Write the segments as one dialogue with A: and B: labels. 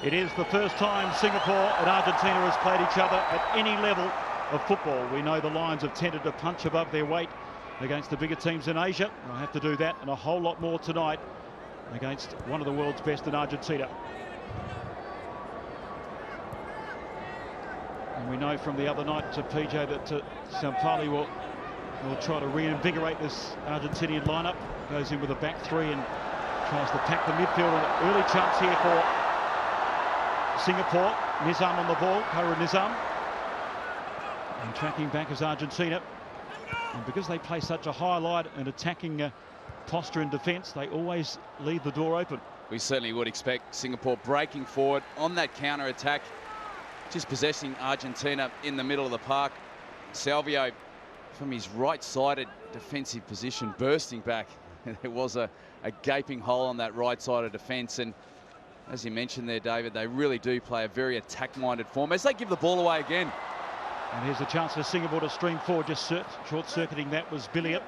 A: It is the first time Singapore and Argentina has played each other at any level of football. We know the Lions have tended to punch above their weight against the bigger teams in Asia. They'll have to do that and a whole lot more tonight against one of the world's best in Argentina. And we know from the other night to PJ that Sampali will try to reinvigorate this Argentinian lineup. Goes in with a back three and tries to pack the midfield. An early chance here for Singapore. Nizam on the ball, Kara Nizam. And tracking back is Argentina. And because they play such a high line and attacking posture in defence, they always leave the door open.
B: We certainly would expect Singapore breaking forward on that counter-attack, just possessing Argentina in the middle of the park. Salvio from his right-sided defensive position bursting back. There was a gaping hole on that right side of defence, and as you mentioned there, David, they really do play a very attack-minded form as they give the ball away again.
A: And here's a chance for Singapore to stream forward, just short-circuiting that was Biglia.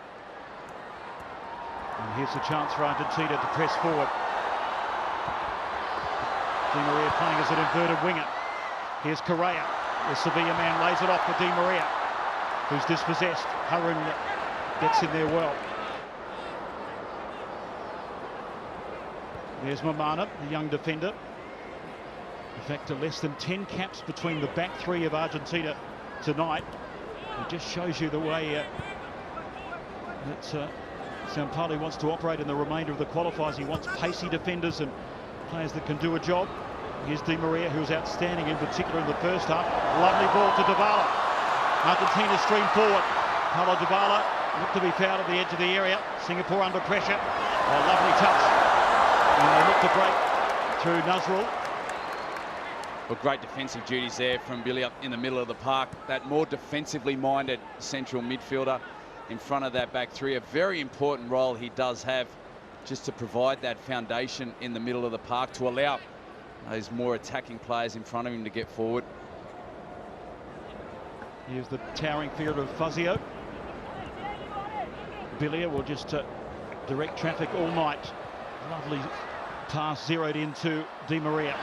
A: And here's a chance for Argentina to press forward. Di Maria playing as an inverted winger. Here's Correa. The Sevilla man lays it off for Di Maria, who's dispossessed. Harun gets in there well. There's Mammana, the young defender. In fact, less than 10 caps between the back three of Argentina tonight. It just shows you the way that Sampali wants to operate in the remainder of the qualifiers. He wants pacey defenders and players that can do a job. Here's Di Maria, who was outstanding in particular in the first half. Lovely ball to Dybala. Argentina stream forward. Paulo Dybala looked to be fouled at the edge of the area. Singapore under pressure. Oh, lovely touch. And they look to break through Nahuel.
B: Well, great defensive duties there from Biglia in the middle of the park. That more defensively minded central midfielder in front of that back three. A very important role he does have, just to provide that foundation in the middle of the park to allow those more attacking players in front of him to get forward.
A: Here's the towering figure of Fazio. Biglia will just direct traffic all night. Lovely pass zeroed into Di Maria,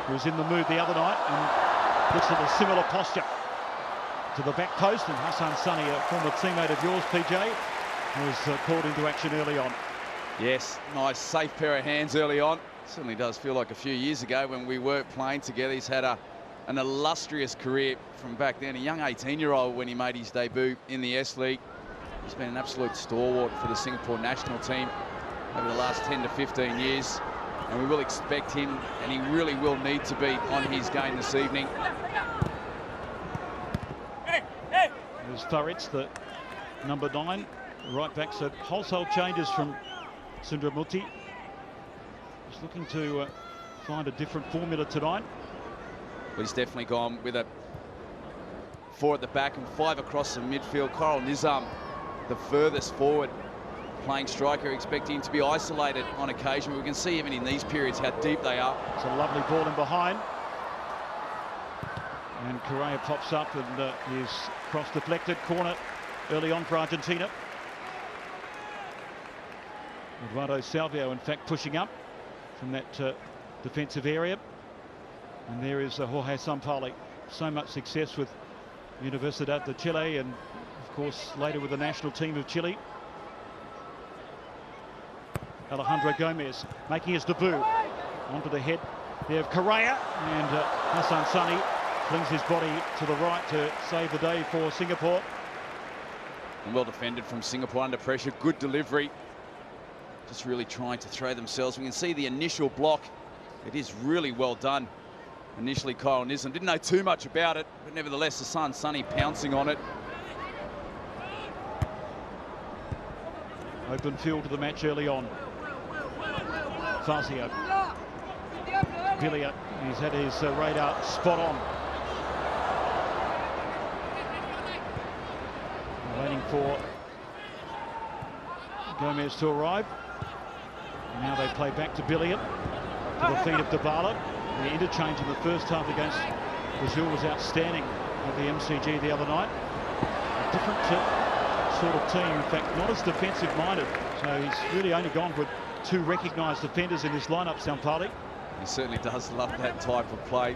A: who was in the mood the other night and looks at a similar posture to the back post. And Hassan Sunny, a former teammate of yours, PJ, was called into action early on.
B: Yes, nice safe pair of hands early on. Certainly does feel like a few years ago when we were playing together. He's had an illustrious career from back then, a young 18-year-old when he made his debut in the S-League. He's been an absolute stalwart for the Singapore national team over the last 10 to 15 years. And we will expect him, and he really will need to be on his game this evening.
A: There's Faritz, the number 9, right back. So wholesale changes from Sundramuthi. He's looking to find a different formula tonight.
B: But he's definitely gone with a 4 at the back and 5 across the midfield. Coral Nizam, the furthest forward playing striker, expecting to be isolated on occasion. We can see even in these periods how deep they are.
A: It's a lovely ball in behind. And Correa pops up and is cross deflected. Corner early on for Argentina. Eduardo Salvio, in fact, pushing up from that defensive area. And there is Jorge Sampali. So much success with Universidad de Chile and, of course, later with the national team of Chile. Alejandro Gómez making his debut. Onto the head there of Correa, and Hassan Sunny flings his body to the right to save the day for Singapore.
B: And well defended from Singapore under pressure. Good delivery. Just really trying to throw themselves. We can see the initial block. It is really well done. Initially, Kyle Nizam didn't know too much about it, but nevertheless, Hassan Sunny pouncing on it.
A: Open field to the match early on. Fazio. Biglia, he's had his radar spot on. Waiting for Gómez to arrive. And now they play back to Biglia, to the feet of Dybala. The interchange in the first half against Brazil was outstanding at the MCG the other night. A different sort of team, in fact, not as defensive minded. So he's really only gone with 2 recognised defenders in this lineup, Sampali.
B: He certainly does love that type of play.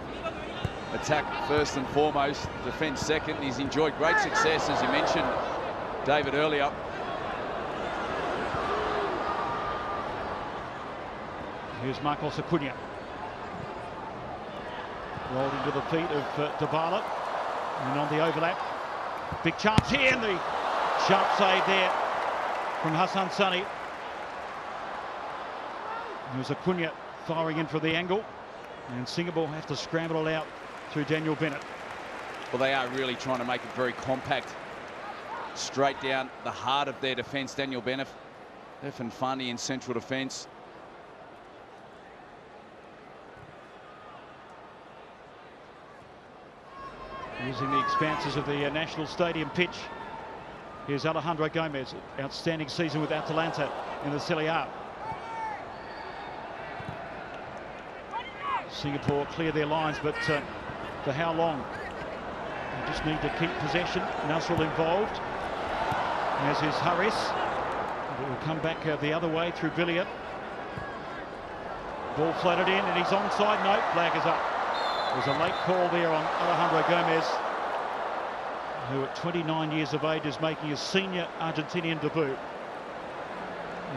B: Attack first and foremost, defence second. He's enjoyed great success, as you mentioned, David, earlier.
A: Here's Marcos Acuña. Rolled into the feet of Dybala. And on the overlap. Big chance here, and the sharp save there from Hassan Sani. There's Acuña firing in for the angle. And Singapore have to scramble it out through Daniel Bennett.
B: Well, they are really trying to make it very compact. Straight down the heart of their defence. Daniel Bennett and Funny in central defence.
A: Using the expanses of the National Stadium pitch. Here's Alejandro Gómez. Outstanding season with Atalanta in the Serie A. Singapore clear their lines, but for how long? They just need to keep possession. Nahuel involved. As is Harris. It will come back the other way through Biglia. Ball floated in, and he's onside. No, flag is up. There's a late call there on Alejandro Gómez, who at 29 years of age is making his senior Argentinian debut.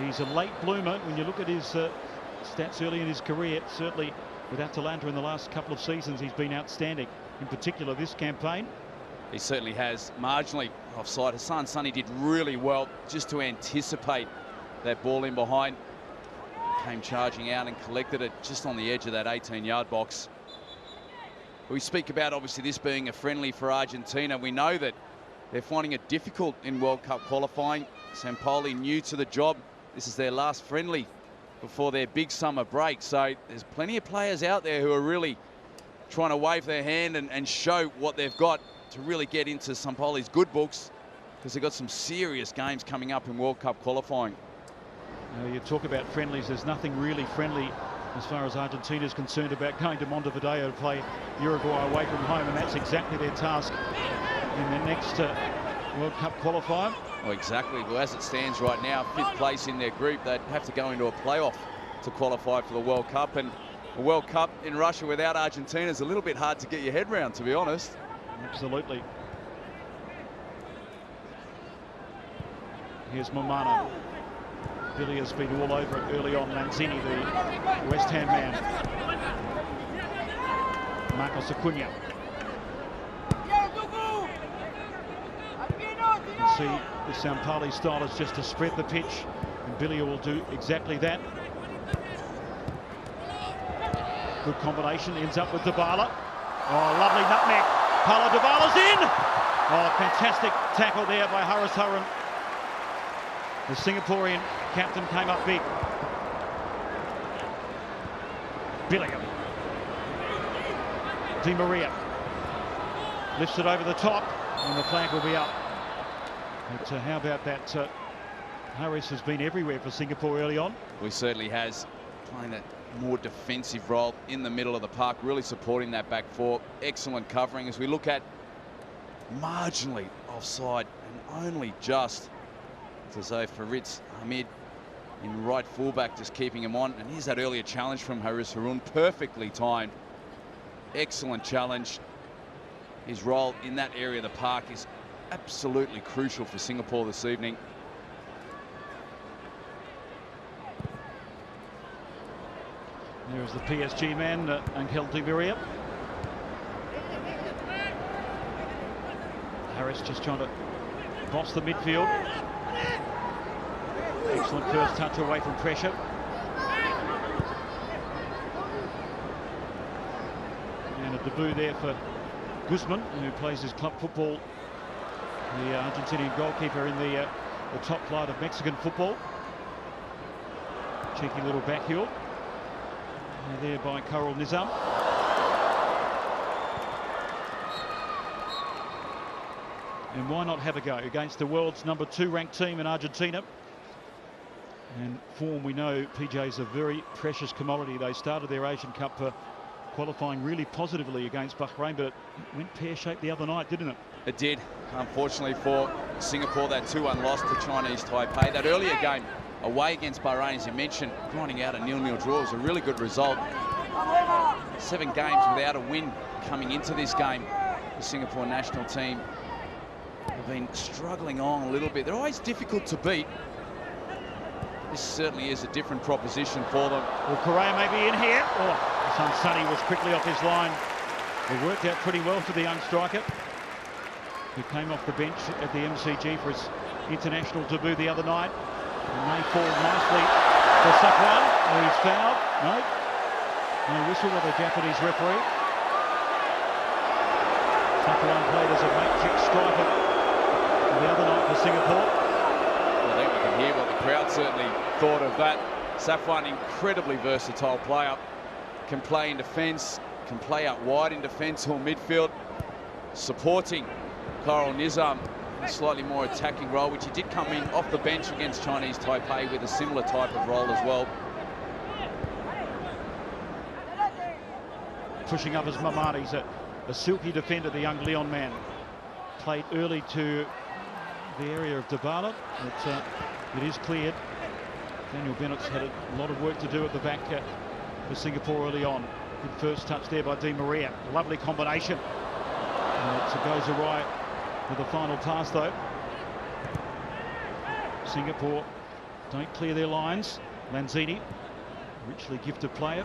A: He's a late bloomer. When you look at his stats early in his career, certainly with Atalanta in the last couple of seasons, he's been outstanding. In particular, this campaign.
B: He certainly has. Marginally offside. Hassan Sani did really well just to anticipate that ball in behind. Came charging out and collected it just on the edge of that 18-yard box. We speak about, obviously, this being a friendly for Argentina. We know that they're finding it difficult in World Cup qualifying. Sampaoli new to the job. This is their last friendly before their big summer break. So there's plenty of players out there who are really trying to wave their hand and show what they've got to really get into Sampaoli's good books, because they've got some serious games coming up in World Cup qualifying.
A: You talk about friendlies. There's nothing really friendly as far as Argentina is concerned about going to Montevideo to play Uruguay away from home, and that's exactly their task in the next World Cup qualifier.
B: Oh, exactly. Well, as it stands right now, 5th place in their group, they'd have to go into a playoff to qualify for the World Cup, and a World Cup in Russia without Argentina is a little bit hard to get your head around, to be honest.
A: Absolutely. Here's Mammana. Billy has been all over it early on. Lanzini, the West Ham man. Marcos Acuña. You can see the Sampaoli style is just to spread the pitch, and Billy will do exactly that. Good combination, ends up with Dybala. Oh, lovely nutmeg. Paulo Dybala's in! Oh, fantastic tackle there by Haris Harun. The Singaporean captain came up big. Biglia. Di Maria lifts it over the top, and the flag will be up. But how about that? Harris has been everywhere for Singapore early on.
B: Well, he certainly has, playing that more defensive role in the middle of the park, really supporting that back four. Excellent covering as we look at marginally offside and only just. As though Farid Hamid in right fullback, just keeping him on. And here's that earlier challenge from Haris Harun, perfectly timed. Excellent challenge. His role in that area of the park is absolutely crucial for Singapore this evening.
A: There's the PSG man, Angel Di Maria. Harris just trying to boss the midfield. Excellent first touch away from pressure. And a debut there for Guzmán, who plays his club football, the Argentinian goalkeeper in the top flight of Mexican football. Cheeky little back heel. There by Karol Nizam. And why not have a go against the world's #2 ranked team in Argentina? And form, we know PJ's a very precious commodity. They started their Asian Cup qualifying really positively against Bahrain, but it went pear-shaped the other night, didn't it?
B: It did. Unfortunately for Singapore, that 2-1 loss to Chinese Taipei. That earlier game away against Bahrain, as you mentioned, grinding out a 0-0 draw was a really good result. 7 games without a win coming into this game. The Singapore national team have been struggling on a little bit. They're always difficult to beat. This certainly is a different proposition for them.
A: Well, Correa may be in here. Oh, Sunny was quickly off his line. It worked out pretty well for the young striker, who came off the bench at the MCG for his international debut the other night. And may fall nicely for Safwan. He's fouled. No. No whistle by the Japanese referee. Safwan played as a matrix striker the other night for Singapore.
B: I think we can hear what the crowd certainly thought of that. Safwan, incredibly versatile player. Can play in defence, can play out wide in defence or midfield, supporting Khairul Nizam in a slightly more attacking role, which he did come in off the bench against Chinese Taipei with a similar type of role as well.
A: Pushing up as Mammana. He's a silky defender, the young Leon man. Played early to the area of Dybala, but it is cleared. Daniel Bennett's had a lot of work to do at the back for Singapore early on. Good first touch there by Di Maria. Lovely combination. And it goes awry with the final pass though. Singapore don't clear their lines. Lanzini, richly gifted player.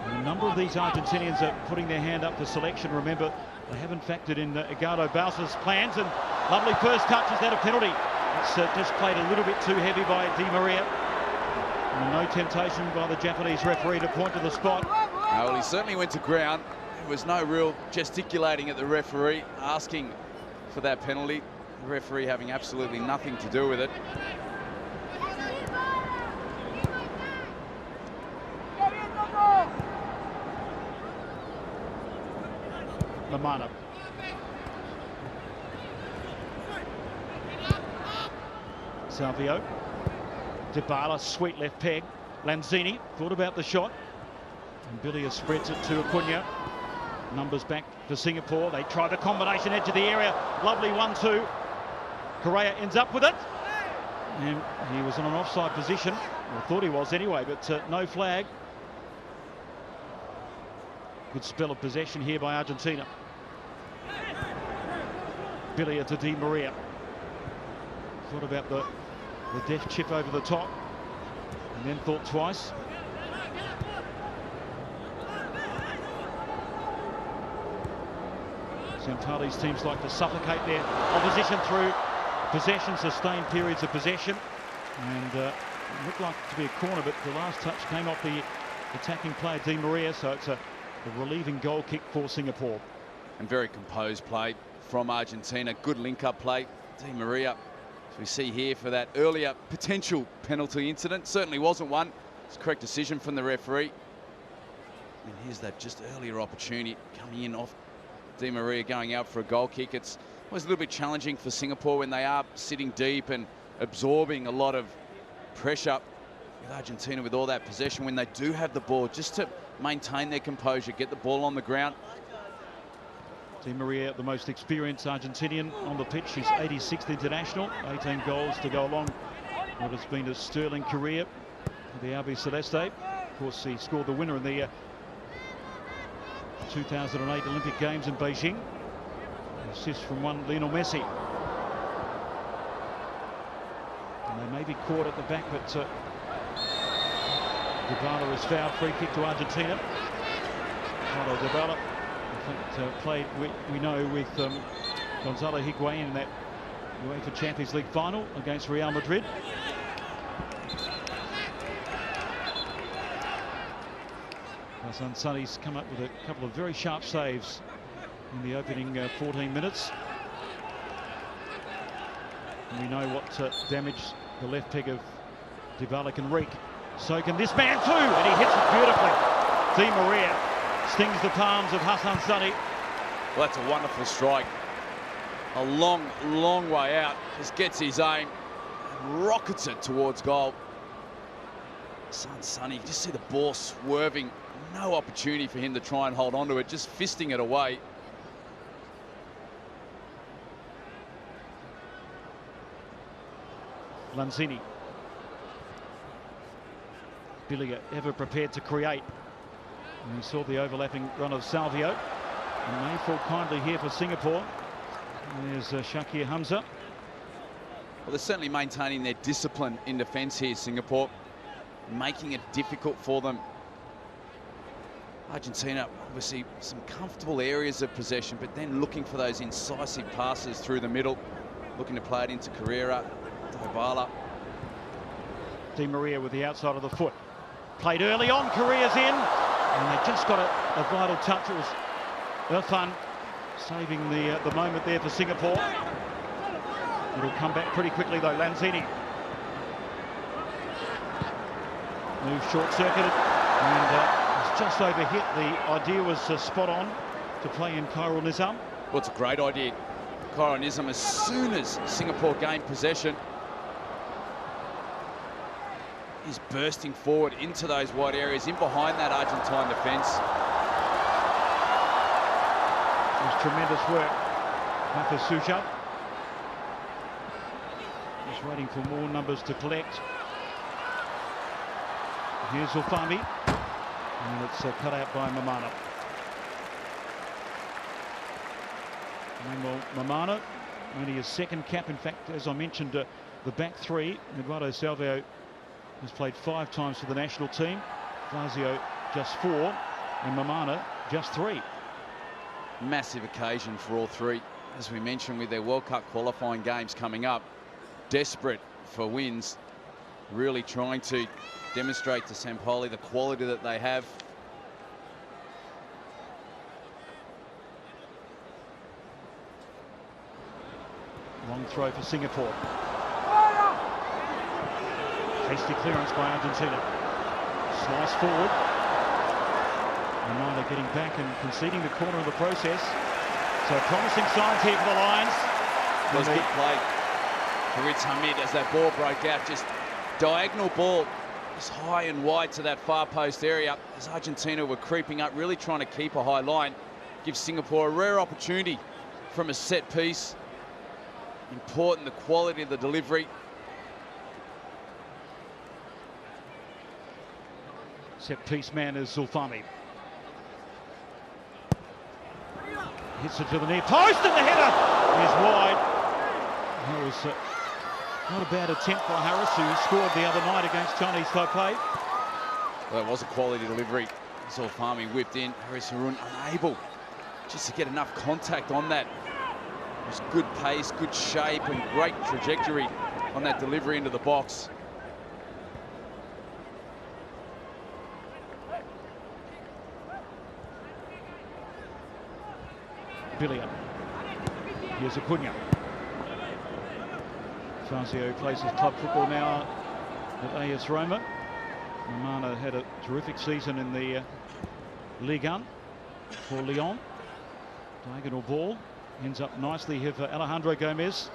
A: And a number of these Argentinians are putting their hand up for selection. Remember, they haven't factored in Edgardo Bausa's plans. And lovely first touch. Is that a penalty? It's just played a little bit too heavy by Di Maria. And no temptation by the Japanese referee to point to the spot.
B: Well, he certainly went to ground. There was no real gesticulating at the referee, asking for that penalty. The referee having absolutely nothing to do with it.
A: Mammana. Salvio. Dybala, sweet left peg. Lanzini thought about the shot. And Biglia spreads it to Acuña. Numbers back for Singapore. They try the combination edge of the area. Lovely 1-2. Correa ends up with it. And he was in an offside position. Or thought he was anyway, but no flag. Good spell of possession here by Argentina. Biglia to Di Maria. Thought about the deft chip over the top, and then thought twice. Sampali's teams like to suffocate their opposition through possession, sustained periods of possession. And it looked like to be a corner, but the last touch came off the attacking player Di Maria, so it's a relieving goal kick for Singapore.
B: And very composed play from Argentina. Good link-up play. Di Maria, as we see here, for that earlier potential penalty incident. Certainly wasn't one. It's a correct decision from the referee. And here's that just earlier opportunity coming in off Di Maria, going out for a goal kick. It's always a little bit challenging for Singapore when they are sitting deep and absorbing a lot of pressure. With Argentina with all that possession, when they do have the ball, just to maintain their composure, get the ball on the ground.
A: Di Maria, the most experienced Argentinian on the pitch. She's 86th international, 18 goals to go along what has been a sterling career for the RB Celeste. Of course, he scored the winner in the 2008 Olympic Games in Beijing. An assist from one Lionel Messi. And they may be caught at the back, but Dybala is fouled. Free kick to Argentina. Paulo Dybala, I think, played, we know, with Gonzalo Higuain in that UEFA Champions League final against Real Madrid. Lanzini's come up with a couple of very sharp saves in the opening 14 minutes. And we know what damage the left peg of Dybala can wreak. So can this man too, and he hits it beautifully. Di Maria stings the palms of Hassan Sunny.
B: Well, that's a wonderful strike. A long, long way out. Just gets his aim and rockets it towards goal. Hassan Sunny, you just see the ball swerving. No opportunity for him to try and hold on to it, just fisting it away.
A: Lanzini. Biglia ever prepared to create. And we saw the overlapping run of Salvio. And may fall kindly here for Singapore. And there's Shakir Hamza.
B: Well, they're certainly maintaining their discipline in defence here, Singapore, making it difficult for them. Argentina, obviously, some comfortable areas of possession, but then looking for those incisive passes through the middle, looking to play it into Correa, Dybala.
A: Di Maria with the outside of the foot. Played early on, Correa's in, and they just got a vital touch. It was Irfan saving the moment there for Singapore. It'll come back pretty quickly though. Lanzini. Move short-circuited, and it's just overhit. The idea was spot on to play in Khairul Nizam.
B: Well, it's a great idea. Khairul Nizam, as soon as Singapore gained possession, he's bursting forward into those wide areas, in behind that Argentine defence.
A: It was tremendous work. Papu Suja. Just waiting for more numbers to collect. Here's Ulfami. And it's cut out by Mammana. Manuel Mammana, only his second cap. In fact, as I mentioned, the back three, Eduardo Salvio has played 5 times for the national team. Fazio just 4, and Mammana just 3.
B: Massive occasion for all three, as we mentioned, with their World Cup qualifying games coming up. Desperate for wins, really trying to demonstrate to Sampoli the quality that they have.
A: Long throw for Singapore. Hasty clearance by Argentina. Slice forward. Mammana getting back and conceding the corner of the process. So promising signs here for the Lions.
B: It was good play for Ritz Hamid as that ball broke out. Just diagonal ball, just high and wide to that far post area. As Argentina were creeping up, really trying to keep a high line. Gives Singapore a rare opportunity from a set piece. Important, the quality of the delivery.
A: Set piece man is Zulfami. Hits it to the near post, and the header is wide. That was not a bad attempt by Harris, who scored the other night against Chinese Taipei.
B: Well, that was a quality delivery. Zulfami whipped in. Haris Harun unable just to get enough contact on that. It was good pace, good shape, and great trajectory on that delivery into the box.
A: Biglia. Here's Acuña. Fazio plays his club football now at AS Roma. Mammana had a terrific season in the Ligue 1 for Lyon. Diagonal ball. Ends up nicely here for Alejandro Gómez.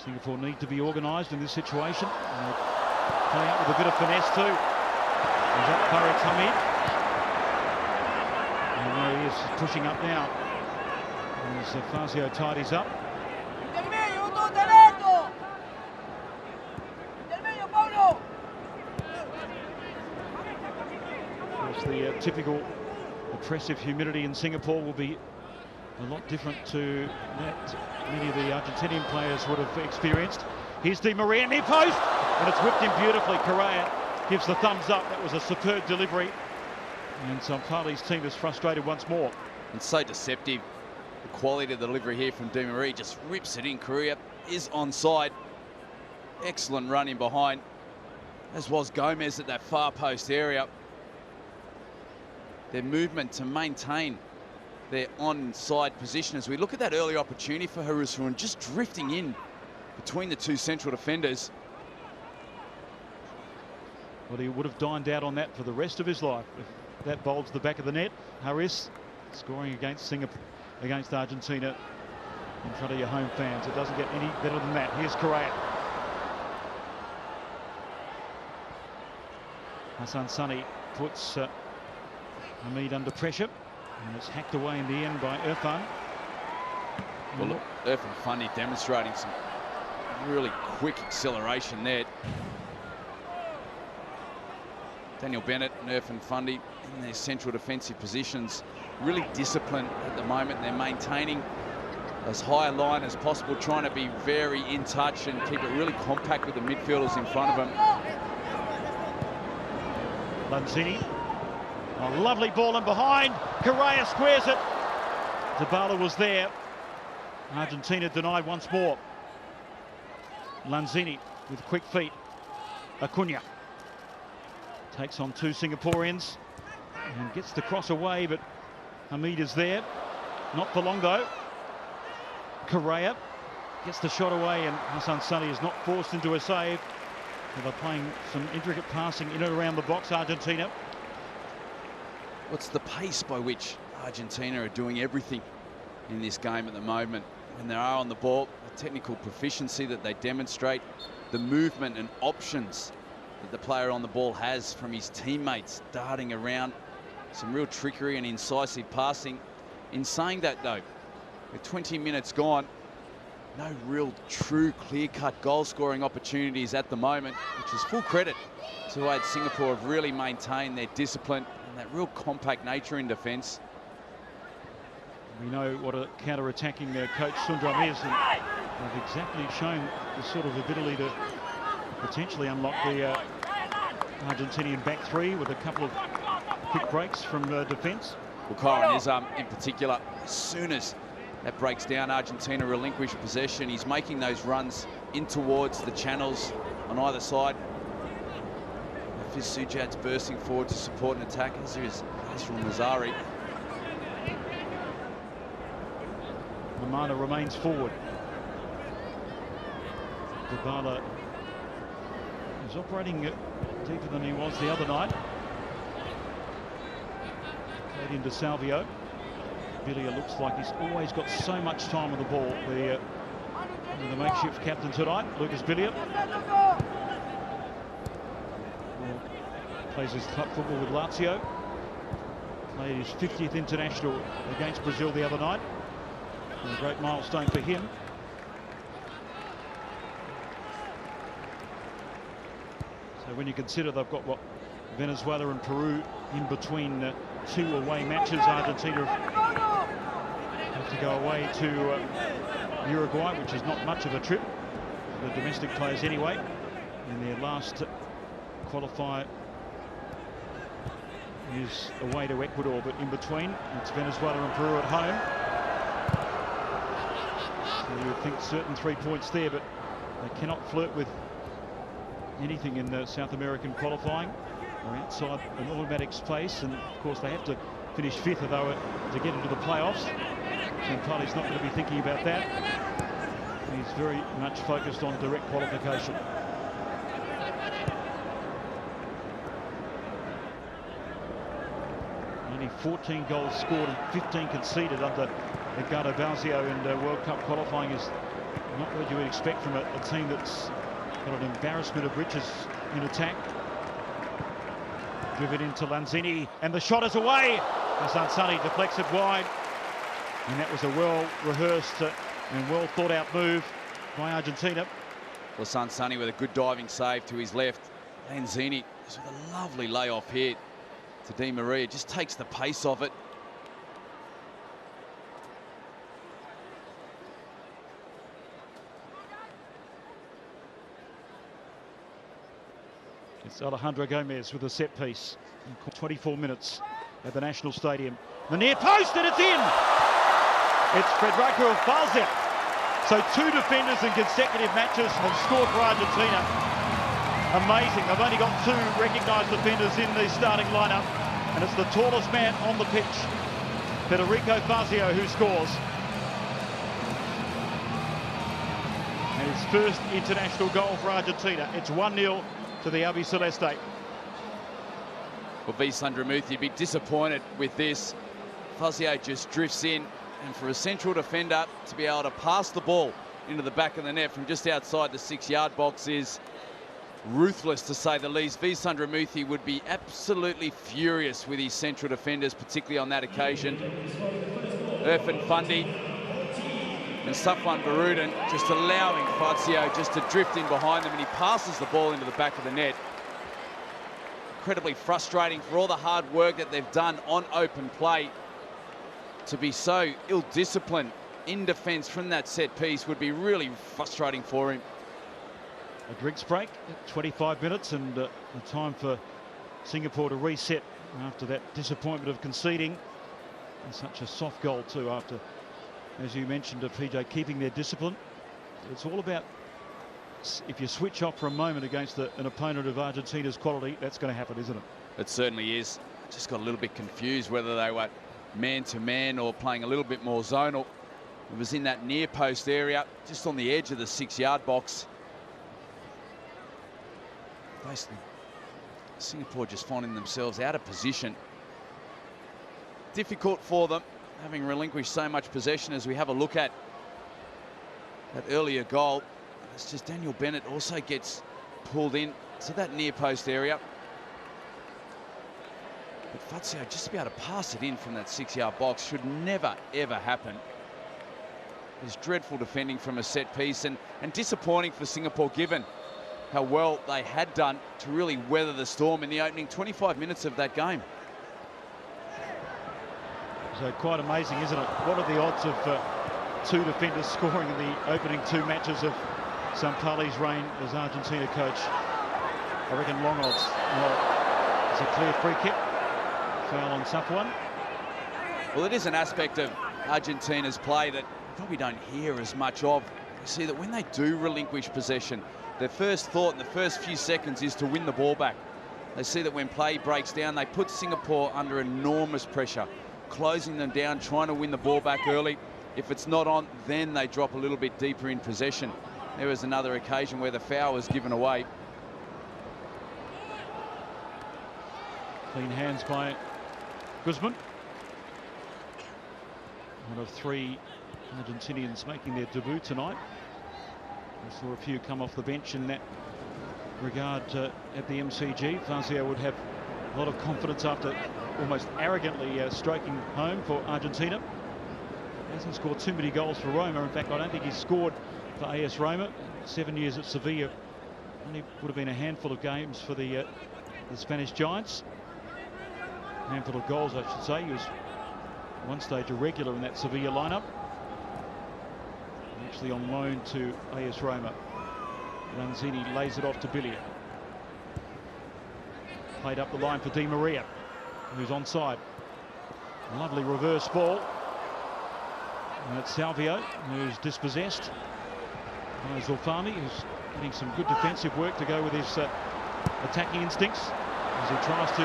A: Singapore need to be organised in this situation. Play out with a bit of finesse too. Is that Farid Hamid? And there he is pushing up now. As Fazio tidies up. Of course, the typical oppressive humidity in Singapore will be a lot different to that many of the Argentinian players would have experienced. Here's Di Maria, near post, and it's whipped in beautifully. Correa gives the thumbs up. That was a superb delivery. And Sampali's team is frustrated once more.
B: And so deceptive. The quality of the delivery here from Di Maria, just rips it in. Correa is onside. Excellent run in behind, as was Gómez at that far post area. Their movement to maintain their onside position, as we look at that early opportunity for Harusarun, just drifting in between the two central defenders.
A: Well, he would have dined out on that for the rest of his life if that bowled to the back of the net. Harris scoring against Singapore, against Argentina in front of your home fans. It doesn't get any better than that. Here's Correa. Hassan Sunny puts Hamid under pressure, and it's hacked away in the end by Irfan.
B: Well, look, Irfan Funny demonstrating some really quick acceleration there. Daniel Bennett and Irfan Fundi in their central defensive positions. Really disciplined at the moment. They're maintaining as high a line as possible, trying to be very in touch and keep it really compact with the midfielders in front of them.
A: Lanzini. A lovely ball in behind. Correa squares it. Dybala was there. Argentina denied once more. Lanzini with quick feet. Acuña takes on two Singaporeans and gets the cross away, but Hamid is there. Not for long though. Correa gets the shot away, and Hassan Sunny is not forced into a save. They're playing some intricate passing in and around the box, Argentina.
B: What's the pace by which Argentina are doing everything in this game at the moment? When they are on the ball, the technical proficiency that they demonstrate, the movement and options that the player on the ball has from his teammates, darting around, some real trickery and incisive passing. In saying that though, with 20 minutes gone, no real true clear-cut goal-scoring opportunities at the moment, which is full credit to the way Singapore have really maintained their discipline and that real compact nature in defence.
A: We know what a counter-attacking coach Sundram is, and they've exactly shown the sort of ability to potentially unlock the Argentinian back three with a couple of quick breaks from defence.
B: Well, Kyron is in particular, as soon as that breaks down, Argentina relinquish possession. He's making those runs in towards the channels on either side. Fiz Sujat's bursting forward to support an attack, as is Ashraf Nazari.
A: Mammana remains forward. Dybala is operating deeper than he was the other night. Played into Salvio. Biglia looks like he's always got so much time on the ball. The makeshift captain tonight, Lucas Biglia. Plays his club football with Lazio. Played his 50th international against Brazil the other night. A great milestone for him. So when you consider they've got what Venezuela and Peru in between two away matches, Argentina have to go away to Uruguay, which is not much of a trip for the domestic players anyway. And their last qualifier is away to Ecuador, but in between it's Venezuela and Peru at home. So you would think certain 3 points there, but they cannot flirt with anything in the South American qualifying or outside an automatic space, and of course they have to finish fifth if they were to get into the playoffs. Sampaoli's not going to be thinking about that. He's very much focused on direct qualification. Only 14 goals scored and 15 conceded under Edgardo Fazio, and World Cup qualifying is not what you would expect from a team that's got an embarrassment of riches in attack. Driven into Lanzini, and the shot is away. Hassan Sunny deflects it wide, and that was a well-rehearsed and well-thought-out move by Argentina.
B: Hassan Sunny with a good diving save to his left. Lanzini just with a lovely layoff here to Di Maria, just takes the pace off it.
A: It's Alejandro Gómez with a set piece. 24 minutes at the National Stadium. The near post, and it's in! It's Federico Fazio. So two defenders in consecutive matches have scored for Argentina. Amazing. They've only got two recognised defenders in the starting lineup, and it's the tallest man on the pitch, Federico Fazio, who scores. And his first international goal for Argentina. It's 1-0 to the Albiceleste.
B: Well, Sundramuthy would be disappointed with this. Fazio just drifts in, and for a central defender to be able to pass the ball into the back of the net from just outside the 6-yard box is ruthless, to say the least. Sundramuthy would be absolutely furious with his central defenders, particularly on that occasion. Irfan Fundi and Safwan Barudan just allowing Fazio just to drift in behind them, and he passes the ball into the back of the net. incredibly frustrating for all the hard work that they've done on open play. To be so ill-disciplined in defence from that set piece would be really frustrating for him.
A: A drinks break at 25 minutes, and the time for Singapore to reset after that disappointment of conceding. And such a soft goal too, after, as you mentioned, PJ, keeping their discipline. It's all about, if you switch off for a moment against an opponent of Argentina's quality, that's going to happen, isn't it?
B: It certainly is. Just got a little bit confused whether they were man-to-man or playing a little bit more zonal. It was in that near post area, just on the edge of the 6-yard box. Basically, Singapore just finding themselves out of position. Difficult for them, having relinquished so much possession. As we have a look at that earlier goal, it's just Daniel Bennett also gets pulled in to that near post area. But Fazio just to be able to pass it in from that 6-yard box should never, ever happen. There's dreadful defending from a set piece, and disappointing for Singapore, given how well they had done to really weather the storm in the opening 25 minutes of that game.
A: So quite amazing, isn't it? What are the odds of two defenders scoring in the opening 2 matches of Sampaoli's reign as Argentina coach? I reckon long odds. Well, it's a clear free kick. Foul on Safwan.
B: Well, it is an aspect of Argentina's play that you probably don't hear as much of. You see that when they do relinquish possession, their first thought in the first few seconds is to win the ball back. They see that when play breaks down, they put Singapore under enormous pressure, closing them down, trying to win the ball back early. If it's not on, then they drop a little bit deeper in possession. There was another occasion where the foul was given away.
A: Clean hands by Guzmán. One of 3 Argentinians making their debut tonight. We saw a few come off the bench in that regard at the MCG. Fazio would have a lot of confidence after almost arrogantly stroking home for Argentina. He hasn't scored too many goals for Roma. In fact, I don't think he's scored for AS Roma. 7 years at Sevilla. Only would have been a handful of games for the Spanish Giants. A handful of goals, I should say. He was at one stage a regular in that Sevilla lineup. Actually on loan to AS Roma. Lanzini lays it off to Biglia. Played up the line for Di Maria, who's onside. Lovely reverse ball. And it's Salvio, who's dispossessed by Zulfami, who's getting some good defensive work to go with his attacking instincts as he tries to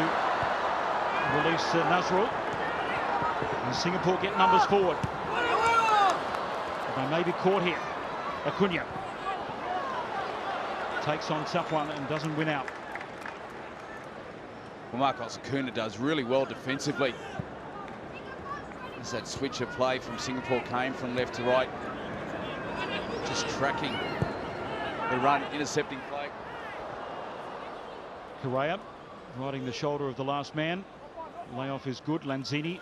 A: release Nahuel. And Singapore get numbers forward. They may be caught here. Acuña takes on Safwan and doesn't win out.
B: Well, Marcos Acuña does really well defensively. As that switch of play from Singapore came from left to right. Just tracking the run, intercepting play.
A: Correa riding the shoulder of the last man. Layoff is good. Lanzini.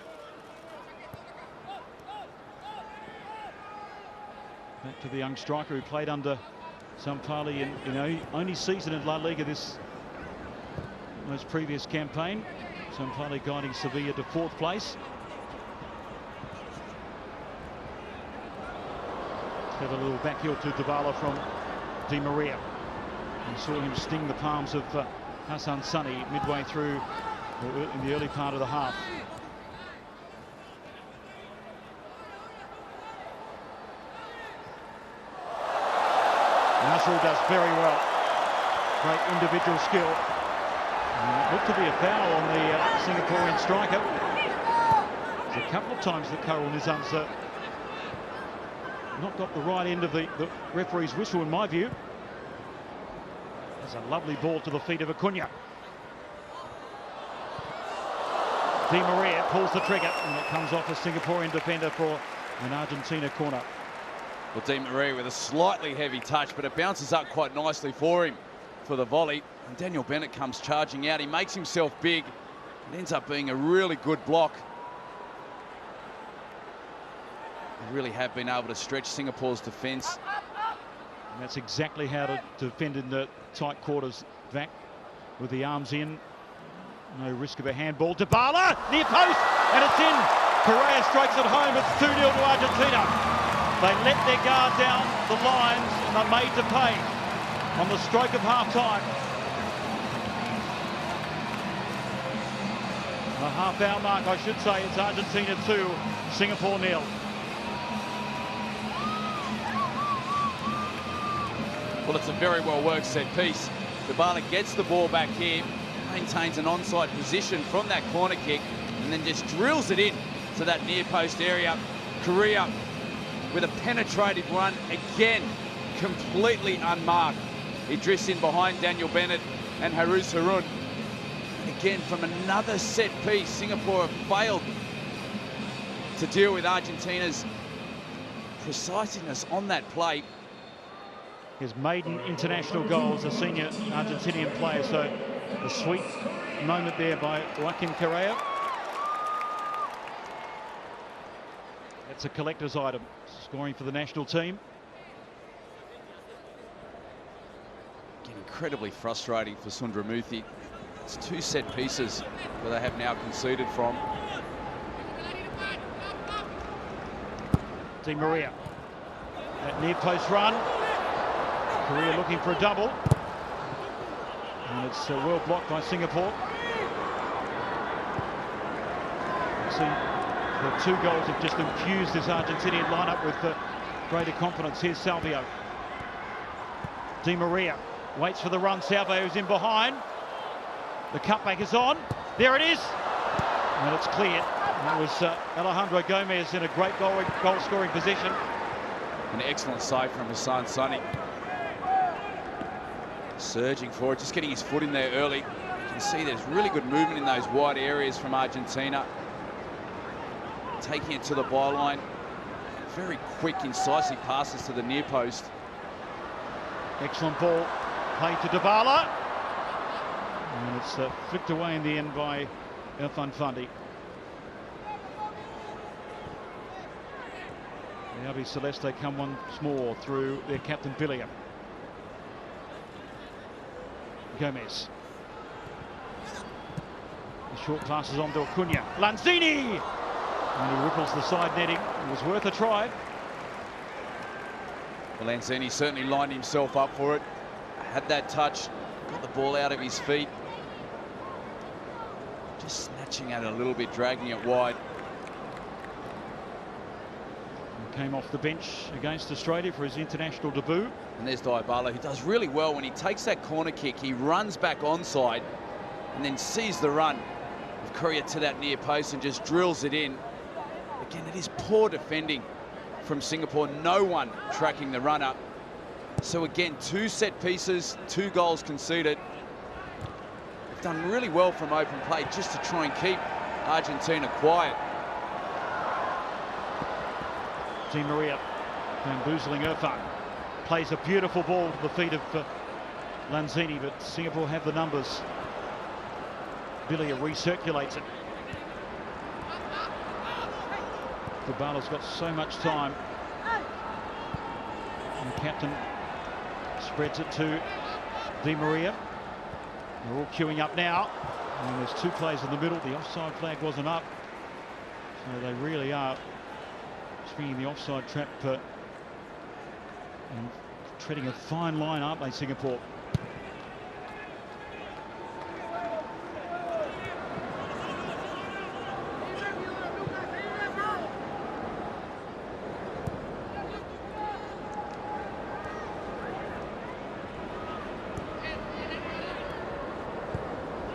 A: Back to the young striker who played under Sampaoli in only season in La Liga this most previous campaign. Sampaoli guiding Sevilla to 4th place. Have a little back heel to Dybala from Di Maria. You saw him sting the palms of Hassan Sunny midway through, or in the early part of the half. Nahuel does very well. Great individual skill. And it looked to be a foul on the Singaporean striker. There's a couple of times that Karel Nizam's not got the right end of the referee's whistle, in my view. There's a lovely ball to the feet of Acuña. Di Maria pulls the trigger, and it comes off a Singaporean defender for an Argentina corner.
B: Well, Di Maria with a slightly heavy touch, but it bounces up quite nicely for him for the volley. And Daniel Bennett comes charging out. He makes himself big. It ends up being a really good block. They really have been able to stretch Singapore's defence.
A: And that's exactly how to defend in the tight quarters, back with the arms in. No risk of a handball. Dybala, near post, and it's in. Correa strikes it home. It's 2-0 to Argentina. They let their guard down the lines and are made to pay on the stroke of half-time. The half-hour mark, I should say, it's Argentina 2, Singapore 0.
B: Well, it's a very well-worked set piece. Dybala gets the ball back here, maintains an onside position from that corner kick, and then just drills it in to that near post area. Correa with a penetrative run, again, completely unmarked. He drifts in behind Daniel Bennett and Harus Harun. Again, from another set piece, Singapore have failed to deal with Argentina's preciseness on that play.
A: His maiden international goal as a senior Argentinian player, so a sweet moment there by Joaquín Correa. That's a collector's item, scoring for the national team.
B: Again, incredibly frustrating for Sundramoorthy. It's 2 set pieces where they have now conceded from.
A: Di Maria, that near post run. Correa looking for a double. And it's well blocked by Singapore. See, the 2 goals have just infused this Argentinian lineup with greater confidence. Here's Salvio. Di Maria waits for the run. Salvio's in behind. The cutback is on. There it is. And it's cleared. That was Alejandro Gómez in a great goal-scoring position.
B: An excellent save from Hassan Sonny. Surging forward, just getting his foot in there early. You can see there's really good movement in those wide areas from Argentina. Taking it to the byline. Very quick, incisive passes to the near post.
A: Excellent ball played to Dybala. And it's flicked away in the end by Irfan Fundi. The Albi Celeste come once more through their captain Biglia. Gómez. The short passes on to Acuña. Lanzini! And he ripples the side netting. It was worth a try.
B: Well, Lanzini certainly lined himself up for it. Had that touch, got the ball out of his feet. Just snatching at it a little bit, dragging it wide.
A: He came off the bench against Australia for his international debut.
B: And there's Dybala, who does really well when he takes that corner kick. He runs back onside and then sees the run of Correa to that near post and just drills it in. Again, it is poor defending from Singapore. No one tracking the runner. So again, 2 set pieces, 2 goals conceded. They've done really well from open play just to try and keep Argentina quiet.
A: Di Maria bamboozling Irfan. Plays a beautiful ball to the feet of Lanzini, but Singapore have the numbers. Biglia recirculates it. Dybala's got so much time. And the captain spreads it to Di Maria. They're all queuing up now. And there's 2 players in the middle. The offside flag wasn't up. So they really are swinging the offside trap and treading a fine line, aren't they, Singapore?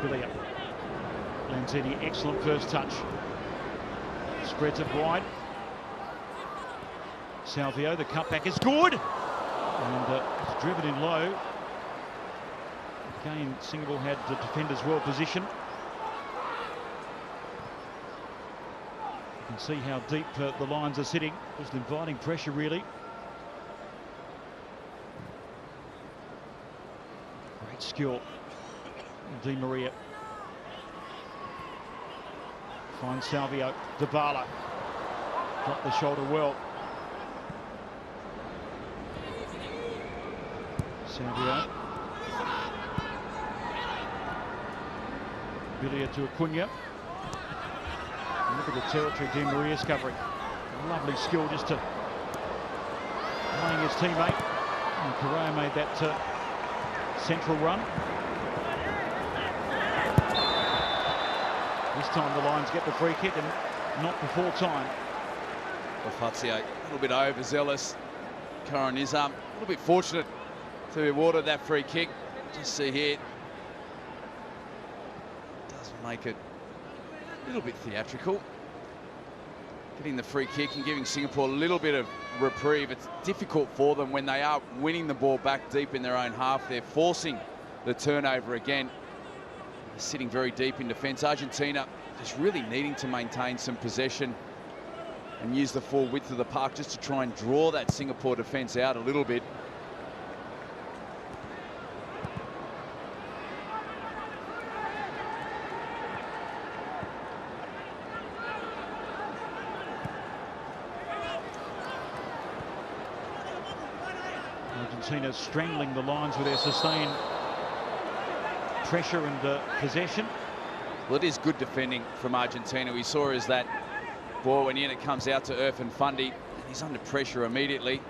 A: Biglia. Lanzini, excellent first touch. Spreads it wide. Salvio, the cutback is good. And it's driven in low. Again, Singapore had the defenders well positioned. You can see how deep the lines are sitting. Just inviting pressure, really. Great skill. Di Maria finds Salvio. Dybala dropped the shoulder well. Salvio. Biglia to Acuña. Look at the territory Di Maria's covering. Lovely skill just to playing his teammate. And Correa made that central run. This time the Lions get the free kick and not before time.
B: Well, Fazio, a little bit overzealous. Curran is a little bit fortunate to award that free kick. Just see here, does make it a little bit theatrical. Getting the free kick and giving Singapore a little bit of reprieve. It's difficult for them when they are winning the ball back deep in their own half. They're forcing the turnover again. They're sitting very deep in defence. Argentina just really needing to maintain some possession and use the full width of the park just to try and draw that Singapore defence out a little bit.
A: Argentina strangling the Lions with their sustained pressure and possession.
B: Well, it is good defending from Argentina. We saw as that ball went in, it comes out to Irfan Fundi, and he's under pressure immediately.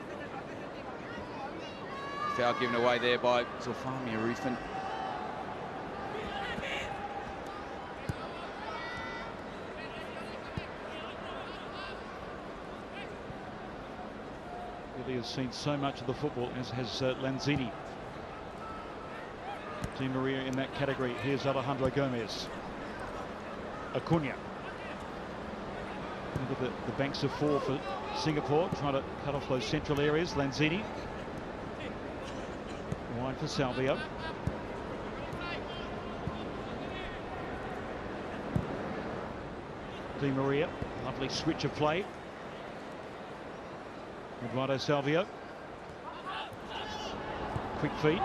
B: Foul given away there by Zulfami Arifin.
A: Really has seen so much of the football, as has Lanzini. Di Maria in that category. Here's Alejandro Gómez. Acuña. Look at the banks of four for Singapore, trying to cut off those central areas. Lanzini. Wide for Salvio. Di Maria. Lovely switch of play. Eduardo Salvio. Quick feed.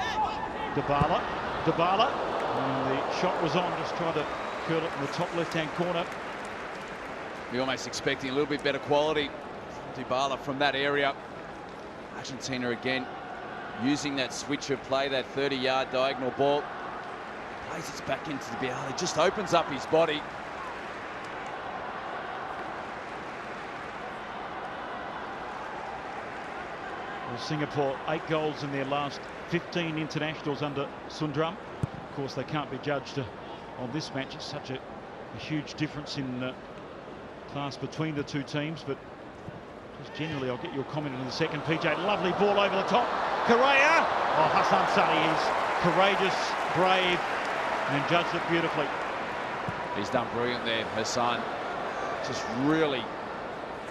A: Dybala. And the shot was on, just tried to curl it in the top left-hand corner.
B: We're almost expecting a little bit better quality from Dybala from that area. Argentina again using that switch of play, that 30-yard diagonal ball. Plays it back into Dybala. It just opens up his body.
A: Well, Singapore 8 goals in their last 15 internationals under Sundram. Of course, they can't be judged on this match. It's such a huge difference in class between the two teams, but just generally, I'll get your comment in a second. PJ, lovely ball over the top. Correa! Oh, Hassan Sani is courageous, brave, and judged it beautifully.
B: He's done brilliant there, Hassan. Just really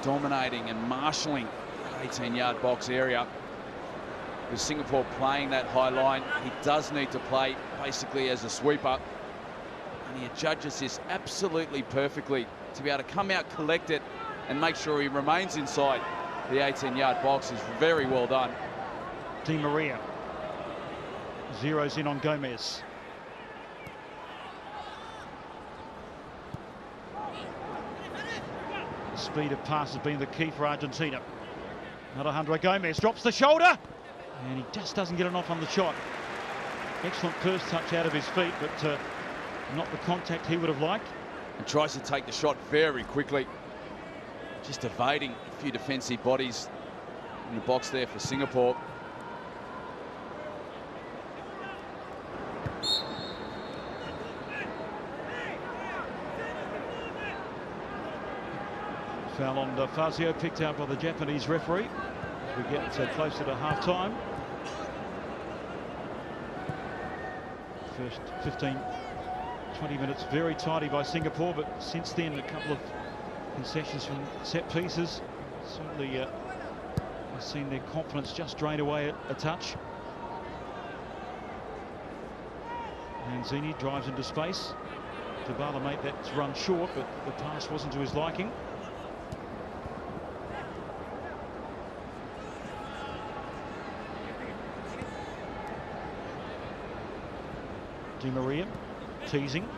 B: dominating and marshalling that 18-yard box area. With Singapore playing that high line, he does need to play basically as a sweeper. And he judges this absolutely perfectly to be able to come out, collect it, and make sure he remains inside the 18-yard box is very well done.
A: Di Maria zeroes in on Gómez. The speed of pass has been the key for Argentina. Alejandro Gómez drops the shoulder, and he just doesn't get enough on the shot. Excellent first touch out of his feet, but not the contact he would have liked.
B: And tries to take the shot very quickly. Just evading a few defensive bodies in the box there for Singapore.
A: Foul on Fazio, picked out by the Japanese referee as we get closer to half-time. First 15, 20 minutes very tidy by Singapore, but since then a couple of concessions from set pieces. Certainly have seen their confidence just drain away a touch. Lanzini drives into space. Dybala made that run short, but the pass wasn't to his liking. Di Maria teasing.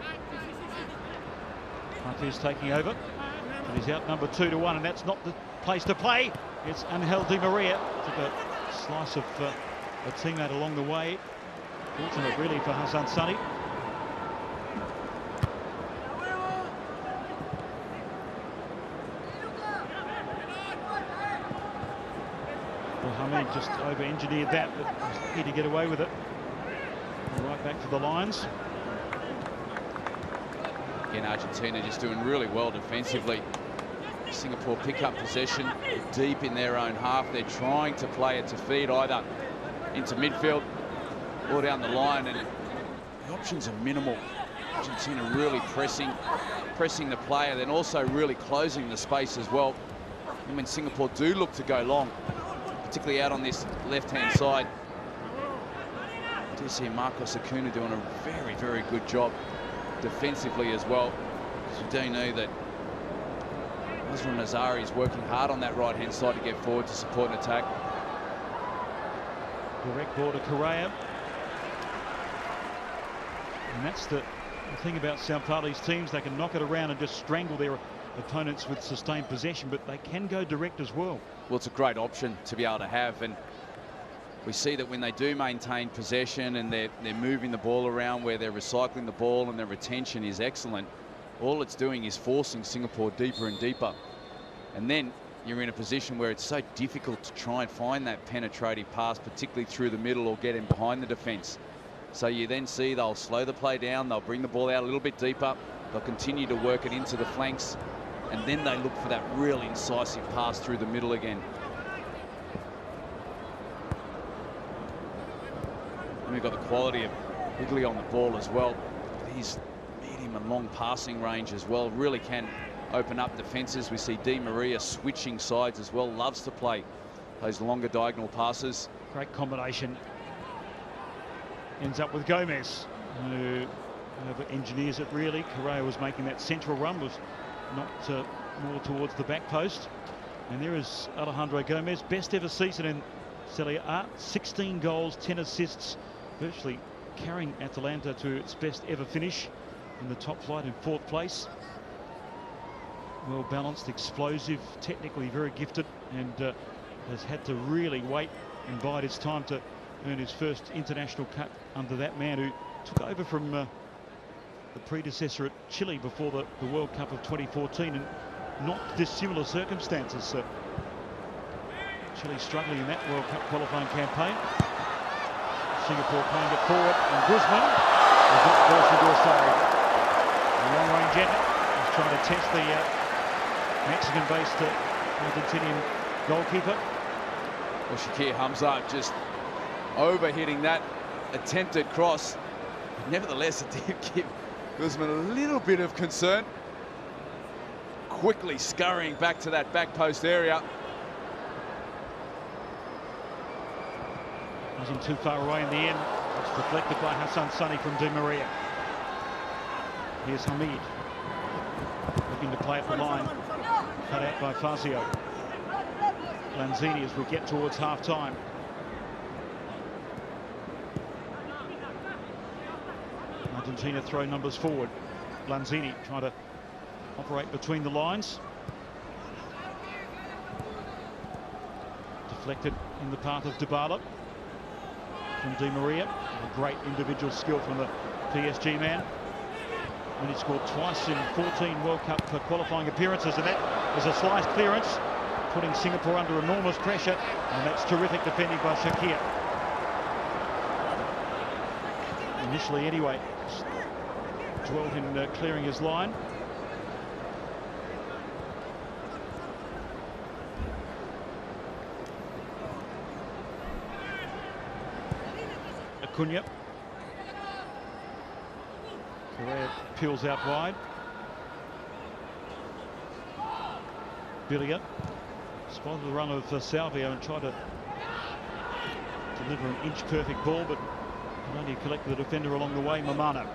A: Papu's taking over, but he's outnumbered 2-1, and that's not the place to play. It's Angel Di Maria. Took a slice of a teammate along the way. Fortunate really for Hassan Sani. just over-engineered that, but was here to get away with it. Right back to the lines.
B: Again, Argentina just doing really well defensively. Singapore pick up possession deep in their own half. They're trying to play it to feed either into midfield or down the line, and the options are minimal. Argentina really pressing the player, then also really closing the space as well. And when Singapore do look to go long, particularly out on this left-hand side, I do see Marcos Acuña doing a very, very good job defensively as well. So you do know that Azra Nazari is working hard on that right-hand side to get forward to support an attack.
A: Direct ball to Correa. And that's the thing about Sao Paulo's teams. They can knock it around and just strangle their opponents with sustained possession, but they can go direct as well.
B: Well, it's a great option to be able to have, and we see that when they do maintain possession and they're moving the ball around, where they're recycling the ball and their retention is excellent, all it's doing is forcing Singapore deeper and deeper. And then you're in a position where it's so difficult to try and find that penetrating pass, particularly through the middle or get in behind the defence. So you then see they'll slow the play down, they'll bring the ball out a little bit deeper, they'll continue to work it into the flanks, and then they look for that real incisive pass through the middle again. And we've got the quality of Biglia on the ball as well. His medium and long passing range as well really can open up defences. We see Di Maria switching sides as well, loves to play those longer diagonal passes.
A: Great combination. Ends up with Gómez, who engineers it really. Correa was making that central run, was not more towards the back post. And there is Alejandro Gómez, best ever season in Serie A, 16 goals, 10 assists, virtually carrying Atalanta to its best ever finish in the top flight in 4th place. Well balanced, explosive, technically very gifted, and has had to really wait and bide his time to earn his first international cap under that man who took over from the predecessor at Chile before the World Cup of 2014 in not dissimilar circumstances. Chile struggling in that World Cup qualifying campaign. Singapore playing it forward, and Guzmán is not forced into a save. A long-range effort. He's trying to test the Mexican-based Argentinian goalkeeper.
B: Well, Shakir Hamza just over-hitting that attempted cross. Nevertheless, it did give Guzmán a little bit of concern. Quickly scurrying back to that back post area.
A: Wasn't too far away in the end. It's deflected by Hassan Sunny from Di Maria. Here's Hamid, looking to play at the line. Cut out by Fazio. Lanzini as we get towards half-time. Argentina throw numbers forward. Lanzini trying to operate between the lines. Deflected in the path of Dybala from Di Maria. A great individual skill from the PSG man. And he scored twice in 14 World Cup qualifying appearances, and that was a slice clearance, putting Singapore under enormous pressure, and that's terrific defending by Shakir. Initially anyway, dwelt in clearing his line. Acuña. Correa peels out wide. Biglia spotted the run of Salvio and tried to deliver an inch-perfect ball, but only collected the defender along the way. Mammana.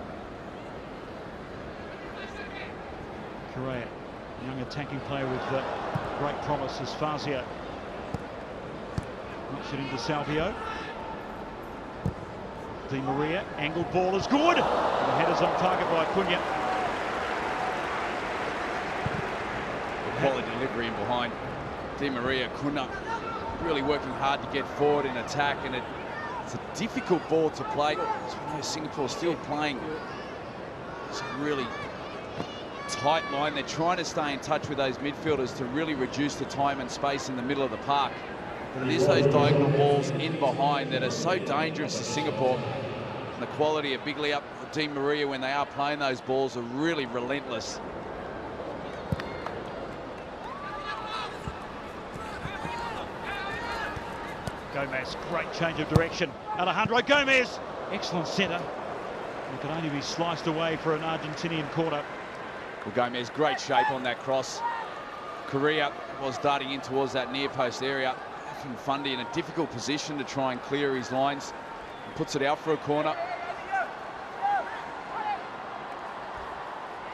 A: Correa, young attacking player with great promise, as Fazio. Knocks it into Salvio. Di Maria, angled ball is good. And the header's on target by Acuña.
B: Quality delivery in behind. Di Maria, Acuña really working hard to get forward in attack, and it's a difficult ball to play. So we know Singapore still playing some really tight line. They're trying to stay in touch with those midfielders to really reduce the time and space in the middle of the park. But it is those diagonal balls in behind that are so dangerous to Singapore. And the quality of Biglia or Di Maria when they are playing those balls are really relentless.
A: Gómez, great change of direction. Alejandro Gómez, excellent centre. It can only be sliced away for an Argentinian corner.
B: Well, Gómez, great shape on that cross. Correa was darting in towards that near post area. Often Fundy in a difficult position to try and clear his lines. And puts it out for a corner.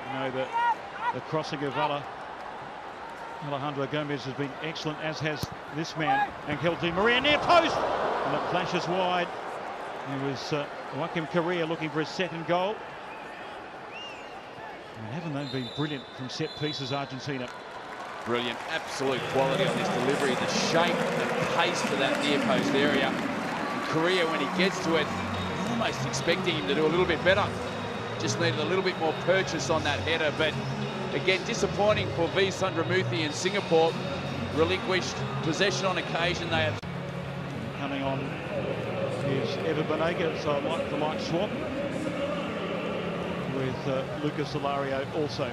A: You know, the crossing of Alejandro Gómez has been excellent, as has this man, Angel Di Maria, near post, and it flashes wide. It was Joaquín Correa looking for his second goal. And haven't they been brilliant from set pieces, Argentina?
B: Brilliant, absolute quality on this delivery. The shape, the pace to that near post area. And Correa, when he gets to it, almost expecting him to do a little bit better. Just needed a little bit more purchase on that header, but again, disappointing for V. Sundramoorthy in Singapore. Relinquished possession on occasion. They have
A: coming on is Ever Banega, so like the like swap with Lucas Alario, also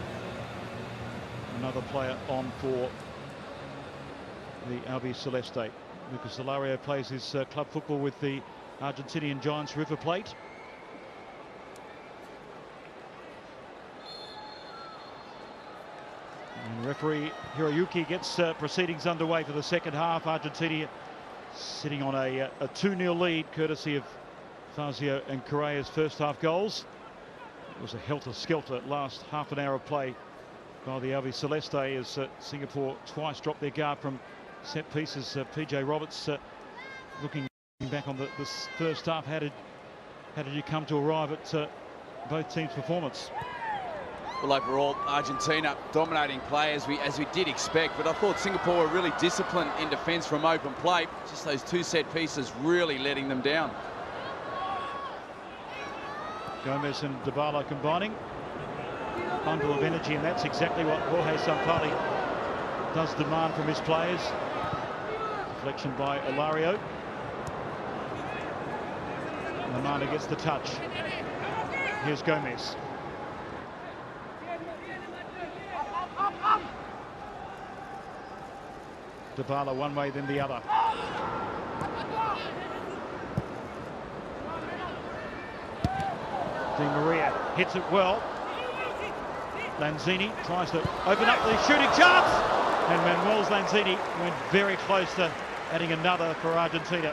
A: another player on for the Albi Celeste. Lucas Alario plays his club football with the Argentinian Giants River Plate. And referee Hiroyuki gets proceedings underway for the second half. Argentina sitting on a 2-0 lead, courtesy of Fazio and Correa's first half goals. It was a helter-skelter last half an hour of play by the Albi Celeste, as Singapore twice dropped their guard from set pieces. PJ Roberts looking back on this first half. How did you come to arrive at both teams' performance?
B: Well, overall, Argentina dominating play as we did expect, but I thought Singapore were really disciplined in defence from open play. Just those two set pieces really letting them down.
A: Gómez and Dybala combining. A bundle of energy, and that's exactly what Jorge Sampaoli does demand from his players. Deflection by Alario. Mammana gets the touch. Here's Gómez. Dybala one way, then the other. Di Maria hits it well. Lanzini tries to open up the shooting chance, and Manuel's Lanzini went very close to adding another for Argentina.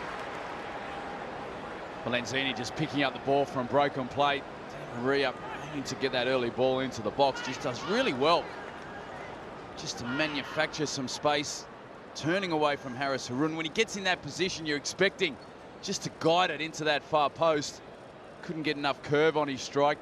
B: Well, Lanzini just picking up the ball from broken play. Di Maria aiming to get that early ball into the box, just does really well. Just to manufacture some space, turning away from Haris Harun. When he gets in that position, you're expecting just to guide it into that far post. Couldn't get enough curve on his strike.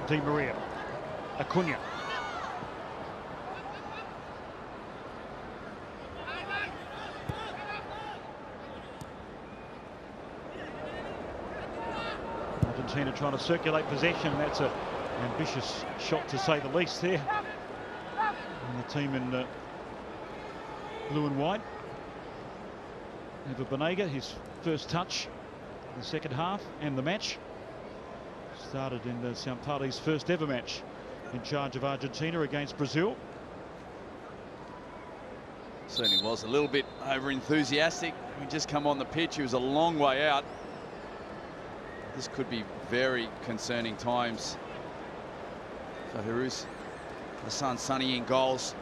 A: Di Maria, Acuña. Argentina trying to circulate possession. That's an ambitious shot, to say the least, there. And the team in blue and white. Ever Banega, his first touch in the second half and the match. Started in Sampaoli's first ever match in charge of Argentina against Brazil.
B: Certainly was a little bit over-enthusiastic. He just come on the pitch. He was a long way out. This could be very concerning times for Hirus. The son, Sonny, in goals.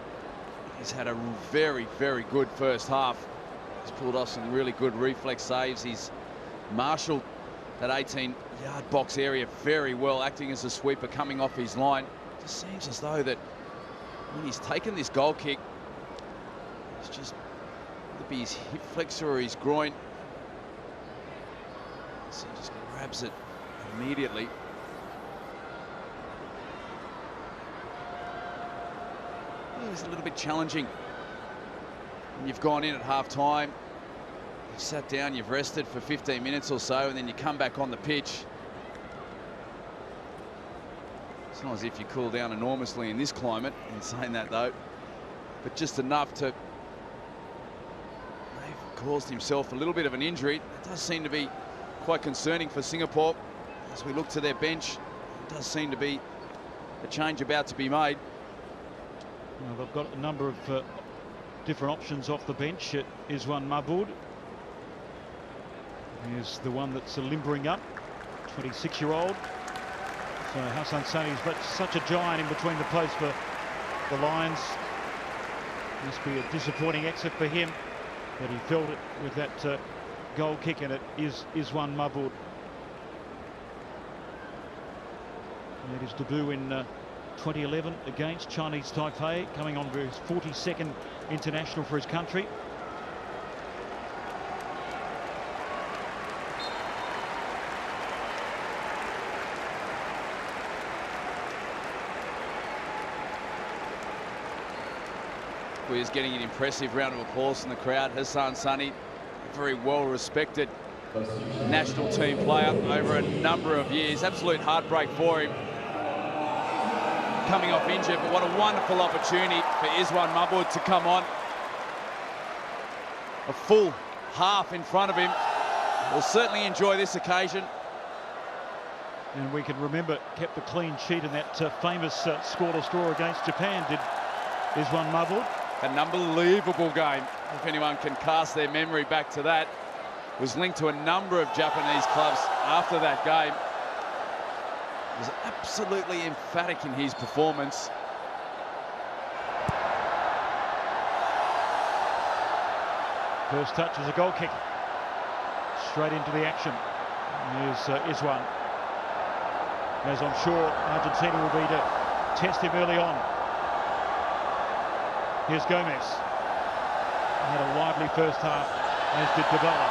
B: He's had a very, very good first half. He's pulled off some really good reflex saves. He's marshaled that 18-yard box area very well, acting as a sweeper coming off his line. Just seems as though that when he's taken this goal kick, it's just, it'll be his hip flexor or his groin. So he just grabs it immediately. always a little bit challenging. And you've gone in at half-time, you've sat down, you've rested for 15 minutes or so, and then you come back on the pitch. It's not as if you cool down enormously in this climate, in saying that though, but just enough to have caused himself a little bit of an injury. It does seem to be quite concerning for Singapore. As we look to their bench, it does seem to be a change about to be made.
A: Well, they've got a number of different options off the bench. It is one Mabud. Here's the one that's limbering up, 26-year-old. So Hassan Sani's but such a giant in between the posts for the Lions. Must be a disappointing exit for him, but he felt it with that goal kick, and it is one Mabud. Made his debut in 2011 against Chinese Taipei, coming on to his 42nd international for his country.
B: He's getting an impressive round of applause from the crowd. Hassan Sani, a very well-respected national team player over a number of years. Absolute heartbreak for him, coming off injured, but what a wonderful opportunity for Iswan Mabud to come on. A full half in front of him. Will certainly enjoy this occasion.
A: And we can remember, kept the clean sheet in that famous scoreless draw against Japan, did Iswan Mabud.
B: An unbelievable game, if anyone can cast their memory back to that. Was linked to a number of Japanese clubs after that game. Was absolutely emphatic in his performance.
A: First touch is a goal kick. Straight into the action. Here's Iswan. As I'm sure Argentina will be to test him early on. Here's Gómez. Had a lively first half, as did Dybala.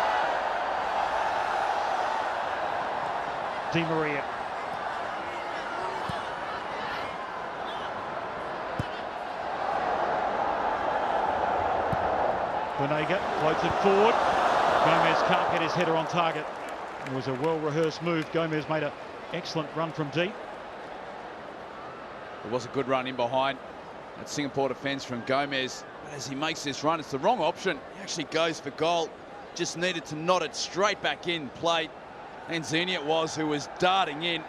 A: Di Maria. Benega floats it forward. Gómez can't get his header on target. It was a well-rehearsed move. Gómez made an excellent run from deep.
B: It was a good run in behind. That Singapore defence from Gómez. But as he makes this run, it's the wrong option. He actually goes for goal. Just needed to nod it straight back in play. Lanzini it was who was darting in.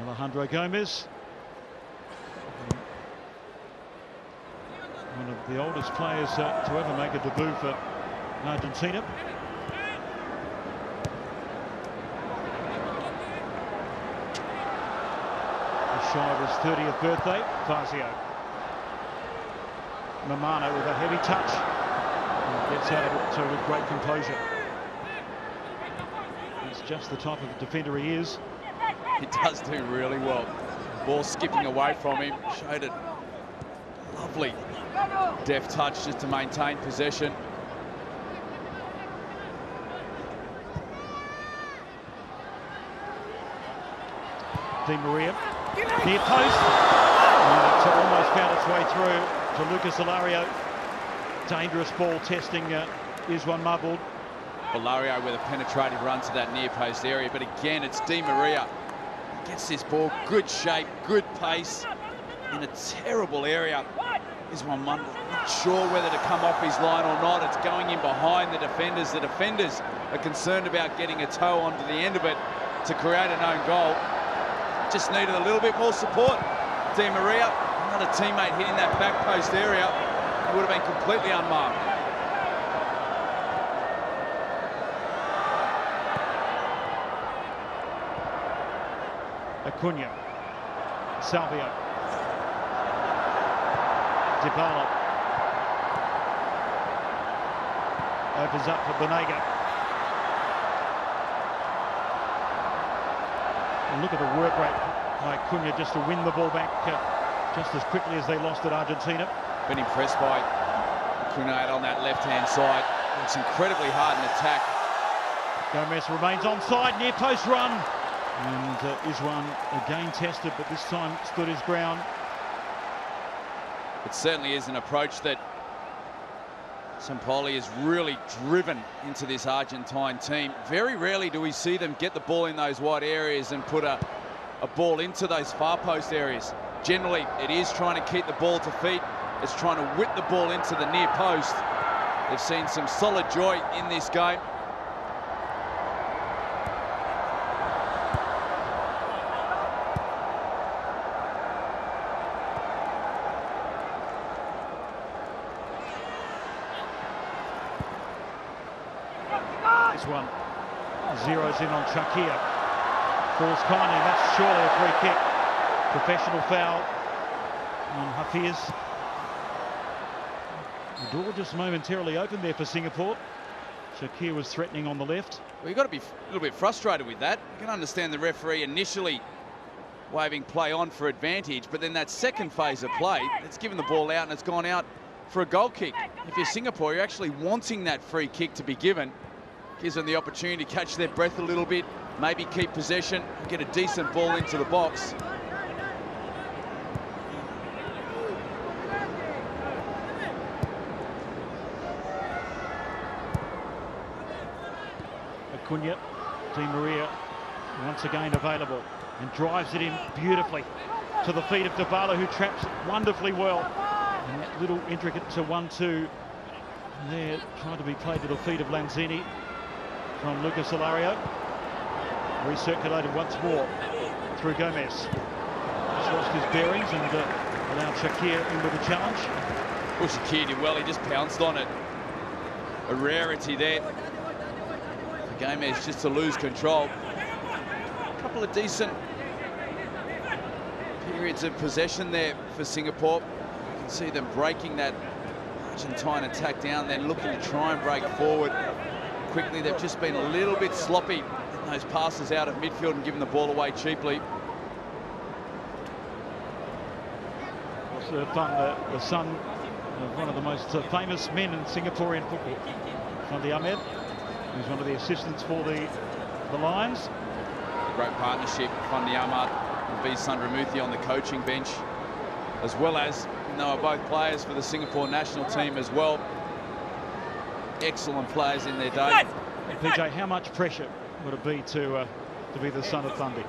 A: Alejandro Gómez. One of the oldest players to ever make a debut for Argentina. Shy of his 30th birthday, Fazio. Mammana with a heavy touch. And gets out of it with great composure. He's just the type of defender he is.
B: He does do really well. Ball skipping away from him. Showed it. Lovely deft touch just to maintain possession.
A: Di Maria. Near post. And it almost found its way through to Lucas Alario. Dangerous ball testing Iswan Mabud.
B: Alario with a penetrative run to that near post area, but again it's Di Maria. Gets this ball, good shape, good pace, in a terrible area. Iswan Mabud not sure whether to come off his line or not. It's going in behind the defenders. The defenders are concerned about getting a toe onto the end of it to create an own goal. Just needed a little bit more support. Di Maria, another teammate hitting that back post area. He would have been completely unmarked.
A: Acuña. Salvio. Dybala. Opens up for Benega. And look at the work rate by Acuña just to win the ball back just as quickly as they lost at Argentina.
B: Been impressed by Acuña on that left-hand side. It's incredibly hard in attack.
A: Gómez remains onside, near post run. And Iswan again tested, but this time stood his ground.
B: It certainly is an approach that Sampaoli has really driven into this Argentine team. Very rarely do we see them get the ball in those wide areas and put a ball into those far post areas. Generally, it is trying to keep the ball to feet. It's trying to whip the ball into the near post. They've seen some solid joy in this game.
A: This one zeroes in on Shakir. Falls kindly, that's surely a free kick. Professional foul on Hafiz. The door just momentarily opened there for Singapore. Shakir was threatening on the left.
B: Well, you've got to be a little bit frustrated with that. You can understand the referee initially waving play on for advantage, but then that second phase of play, it's given the ball out and it's gone out for a goal kick. If you're Singapore, you're actually wanting that free kick to be given. Gives them the opportunity to catch their breath a little bit, maybe keep possession, get a decent ball into the box.
A: Acuña, Di Maria once again available and drives it in beautifully to the feet of Dybala, who traps wonderfully well. And that little intricate 1-2 there trying to be played to the feet of Lanzini from Lucas Alario. Recirculated once more through Gómez. Just lost his bearings and allowed Shakir in with the challenge.
B: Well, Shakir did well, he just pounced on it. A rarity there. For Gómez just to lose control. A couple of decent periods of possession there for Singapore. You can see them breaking that Argentine attack down, then looking to try and break forward quickly. They've just been a little bit sloppy in those passes out of midfield and giving the ball away cheaply.
A: Also fun, the son of one of the most famous men in Singaporean football, Fandi Ahmed, who's one of the assistants for the Lions.
B: Great partnership, Fandi Ahmed and V. Sundramuthi on the coaching bench, as well as, you know, are both players for the Singapore national team as well. Excellent players in their day.
A: PJ, how much pressure would it be to be the son of Fandi?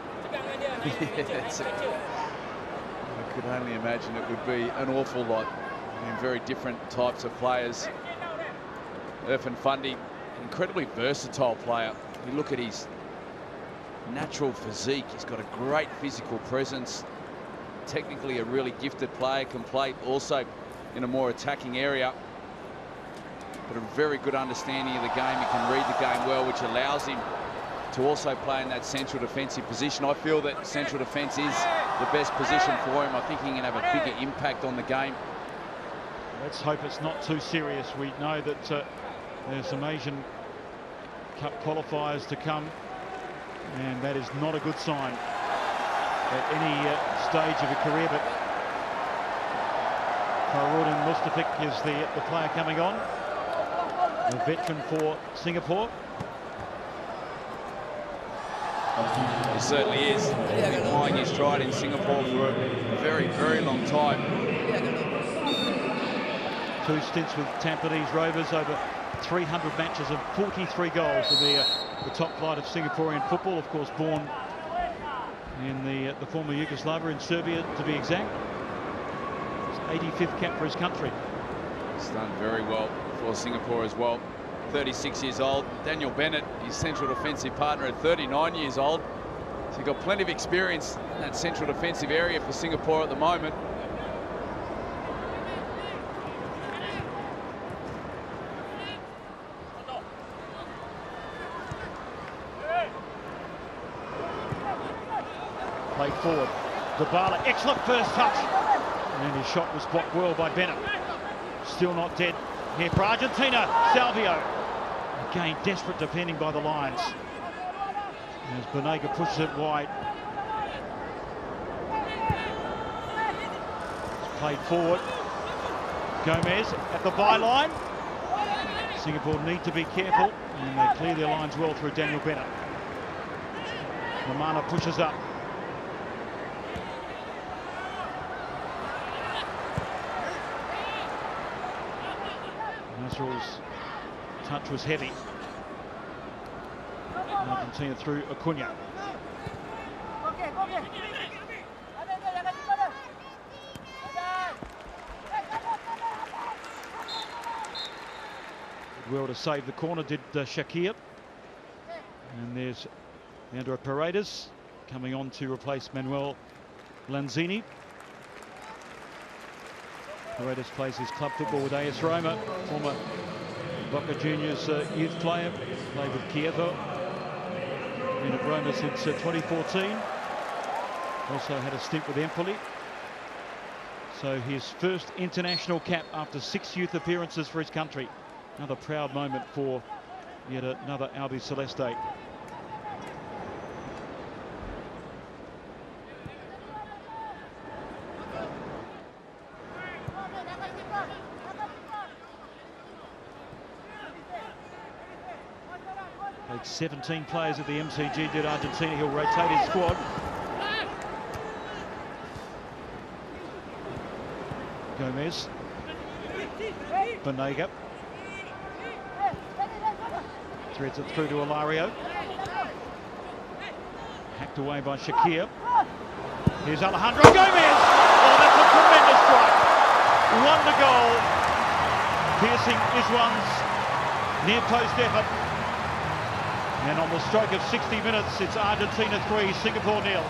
B: I could only imagine it would be an awful lot. I mean, very different types of players. Irfan Fandi, incredibly versatile player. You look at his natural physique, he's got a great physical presence. Technically a really gifted player, can play also in a more attacking area. But a very good understanding of the game. He can read the game well, which allows him to also play in that central defensive position. I feel that central defence is the best position for him. I think he can have a bigger impact on the game.
A: Let's hope it's not too serious. We know that there's some Asian Cup qualifiers to come, and that is not a good sign at any stage of a career. But Farudin Mustafik is the player coming on, a veteran for Singapore.
B: He certainly is. He's been plying his stride in Singapore for a very, very long time.
A: 2 stints with Tampines Rovers, over 300 matches and 43 goals for the top flight of Singaporean football. Of course, born in the former Yugoslavia, in Serbia to be exact. His 85th cap for his country.
B: He's done very well for Singapore as well. 36 years old. Daniel Bennett, his central defensive partner, at 39 years old. So he's got plenty of experience in that central defensive area for Singapore at the moment.
A: Played forward. Dybala, excellent first touch. And his shot was blocked well by Bennett. Still not dead here for Argentina. Salvio. Again, desperate defending by the Lions. As Banega pushes it wide. It's played forward. Gómez at the byline. Singapore need to be careful, and they clear their lines well through Daniel Bennett. Mammana pushes up. Nahuel's touch was heavy. Argentina through Acuña. Did well to save the corner, did Shakir. And there's Leandro Paredes coming on to replace Manuel Lanzini. Paredes plays his club football with AS Roma, former Boca Juniors youth player, played with Chievo. Been at Roma since 2014. Also had a stint with Empoli. So his first international cap after 6 youth appearances for his country. Another proud moment for yet another Albi Celeste. Played 17 players at the MCG, did Argentina. He'll rotate his squad. Gómez. Banega. Threads it through to Ilario. Hacked away by Shakir. Here's Alejandro Gómez. Oh, that's a tremendous strike. Wonder goal. Piercing Iswan's near post effort. And on the stroke of 60 minutes, it's Argentina 3, Singapore 0.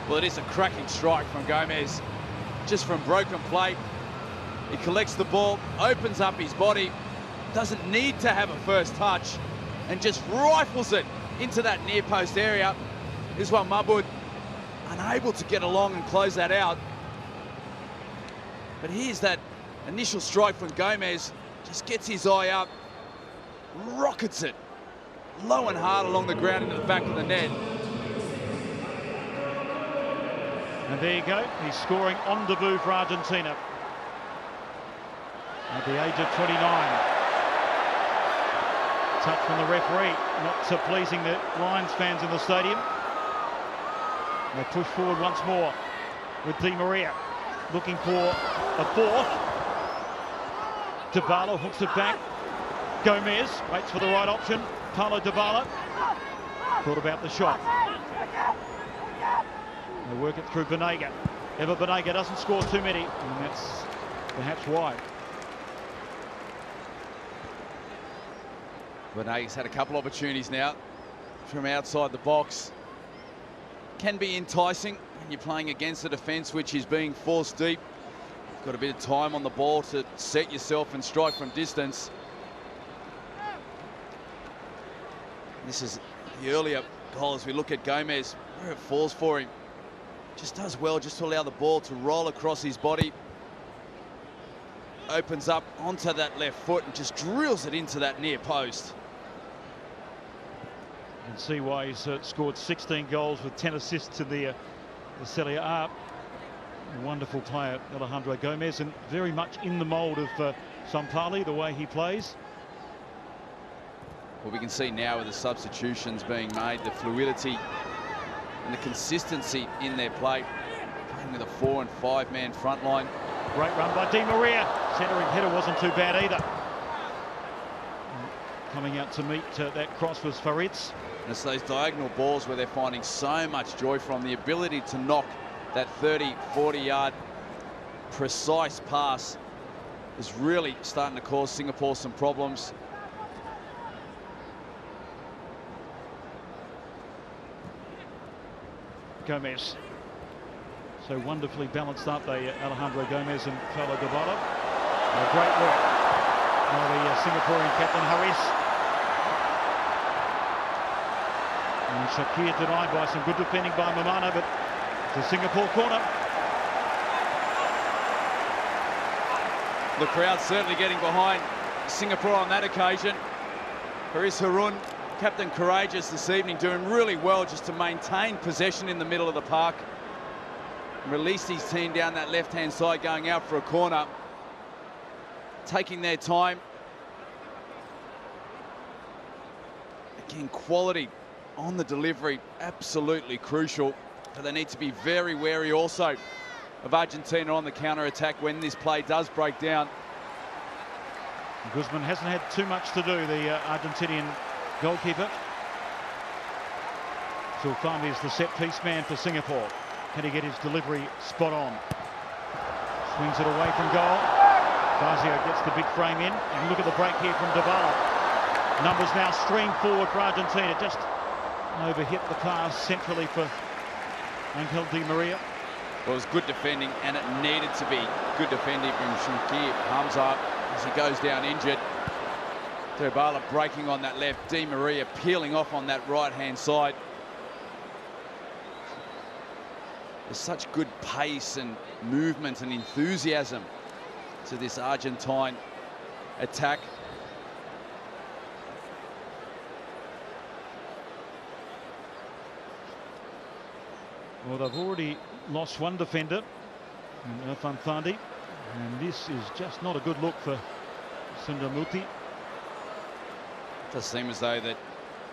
B: Well, it is a cracking strike from Gómez, just from broken plate. He collects the ball, opens up his body, doesn't need to have a first touch, and just rifles it into that near post area. Iswan Mabud unable to get along and close that out. But here's that initial strike from Gómez, just gets his eye up, rockets it low and hard along the ground into the back of the net.
A: And there you go, he's scoring on debut for Argentina at the age of 29. Touch from the referee, not so pleasing the Lions fans in the stadium. They push forward once more with Di Maria, looking for a fourth. Dybala hooks it back. Gómez waits for the right option. Paulo Dybala thought about the shot. They work it through Banega. Ever Banega doesn't score too many, and that's perhaps why.
B: Banega's had a couple opportunities now from outside the box. Can be enticing when you're playing against a defence which is being forced deep. Got a bit of time on the ball to set yourself and strike from distance. This is the earlier goal as we look at Gómez, where it falls for him. Just does well just to allow the ball to roll across his body. Opens up onto that left foot and just drills it into that near post.
A: You can see why he's scored 16 goals with 10 assists in the Serie A. Wonderful player, Alejandro Gómez, and very much in the mould of Sampali, the way he plays.
B: Well, we can see now with the substitutions being made, the fluidity and the consistency in their play. Playing with a 4- and 5-man front line.
A: Great run by Di Maria. Centering header wasn't too bad either. Coming out to meet that cross was Faritz.
B: And it's those diagonal balls where they're finding so much joy from. The ability to knock that 30, 40-yard precise pass is really starting to cause Singapore some problems.
A: Gómez. So wonderfully balanced up, they Alejandro Gómez and Paulo Dybala. Great work by the Singaporean captain Haris. And Shakir denied by some good defending by Mammana, but it's a Singapore corner.
B: The crowd certainly getting behind Singapore on that occasion. Haris Harun, captain courageous this evening, doing really well just to maintain possession in the middle of the park. Released his team down that left-hand side, going out for a corner. taking their time. Again, quality on the delivery, absolutely crucial. But they need to be very wary also of Argentina on the counter-attack when this play does break down.
A: Guzmán hasn't had too much to do, the Argentinian goalkeeper. Salvio is the set-piece man for Singapore. Can he get his delivery spot on? Swings it away from goal. Fazio gets the big frame in. And look at the break here from Dybala. Numbers now stream forward for Argentina. Just overhit the pass centrally for Angel Di Maria.
B: Well, it was good defending, and it needed to be good defending from Hiroyuki Hamza as he goes down injured. Dybala breaking on that left. Di Maria peeling off on that right-hand side. There's such good pace and movement and enthusiasm to this Argentine attack.
A: Well, they've already lost one defender, Irfan Thandi, and this is just not a good look for Sundramuthi.
B: It does seem as though that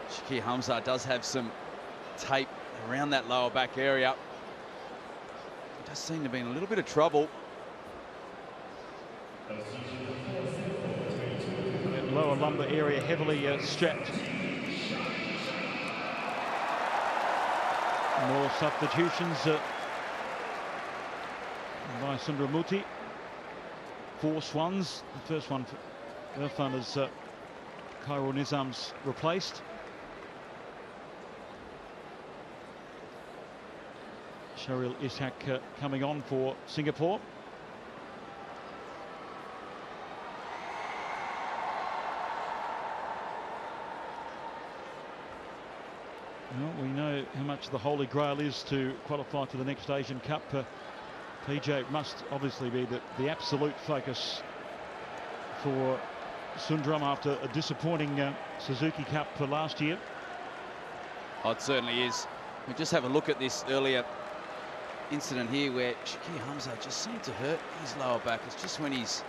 B: Hiroyuki Hamza does have some tape around that lower back area. He does seem to be in a little bit of trouble.
A: That lower lumbar area heavily strapped. More substitutions by Sundramuthi. 4 swans. The first one for Irfan as Khairul Nizam's replaced. Sharil Ishak coming on for Singapore. Well, we know how much the holy grail is to qualify for the next Asian Cup. PJ must obviously be the absolute focus for Sundram after a disappointing Suzuki Cup for last year.
B: Oh, it certainly is. We just have a look at this earlier incident here where Hiroyuki Hamza just seemed to hurt his lower back. It's just when he's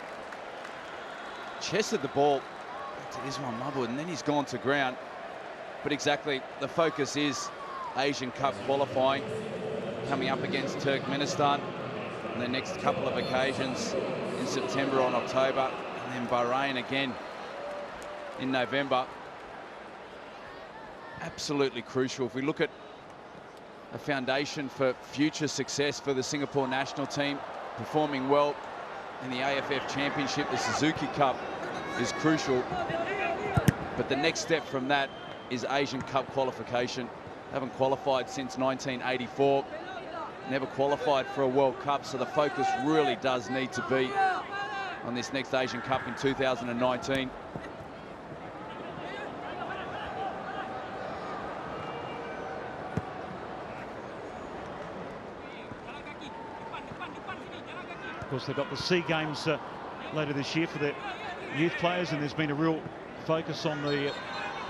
B: chested the ball back to Ismail Mahmoud and then he's gone to ground. But exactly, the focus is Asian Cup qualifying, coming up against Turkmenistan on the next couple of occasions in September or October, and then Bahrain again in November. Absolutely crucial. If we look at a foundation for future success for the Singapore national team, performing well in the AFF Championship, the Suzuki Cup is crucial. But the next step from that is Asian Cup qualification. Haven't qualified since 1984. Never qualified for a World Cup, so the focus really does need to be on this next Asian Cup in 2019.
A: Of course, they've got the SEA Games later this year for their youth players, and there's been a real focus on the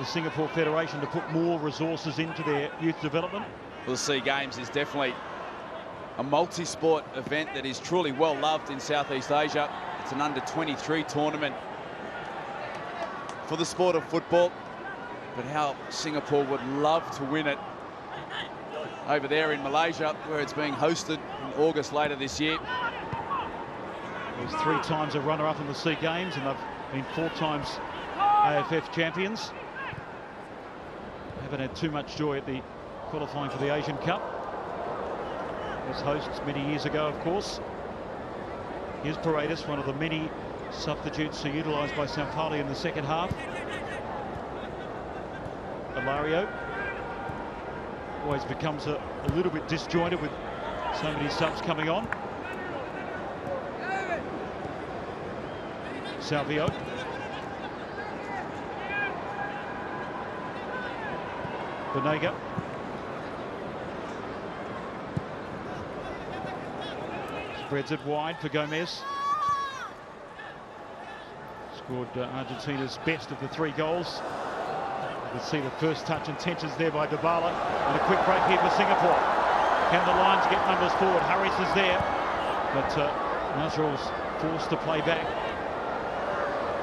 A: Singapore Federation to put more resources into their youth development.
B: Well, the SEA Games is definitely a multi-sport event that is truly well loved in Southeast Asia. It's an under-23 tournament for the sport of football, but how Singapore would love to win it over there in Malaysia, where it's being hosted in August later this year.
A: There's 3 times a runner-up in the SEA Games, and they've been 4 times AFF champions. Haven't had too much joy at the qualifying for the Asian Cup as hosts many years ago, of course. Here's Paredes, one of the many substitutes utilised by Sao Paulo in the second half. Ilario always becomes a little bit disjointed with so many subs coming on. Salvio. Benega. Spreads it wide for Gómez. Scored Argentina's best of the 3 goals. You can see the first touch intentions there by Dybala. And a quick break here for Singapore. Can the Lions get numbers forward? Harris is there. But Nasrul's forced to play back.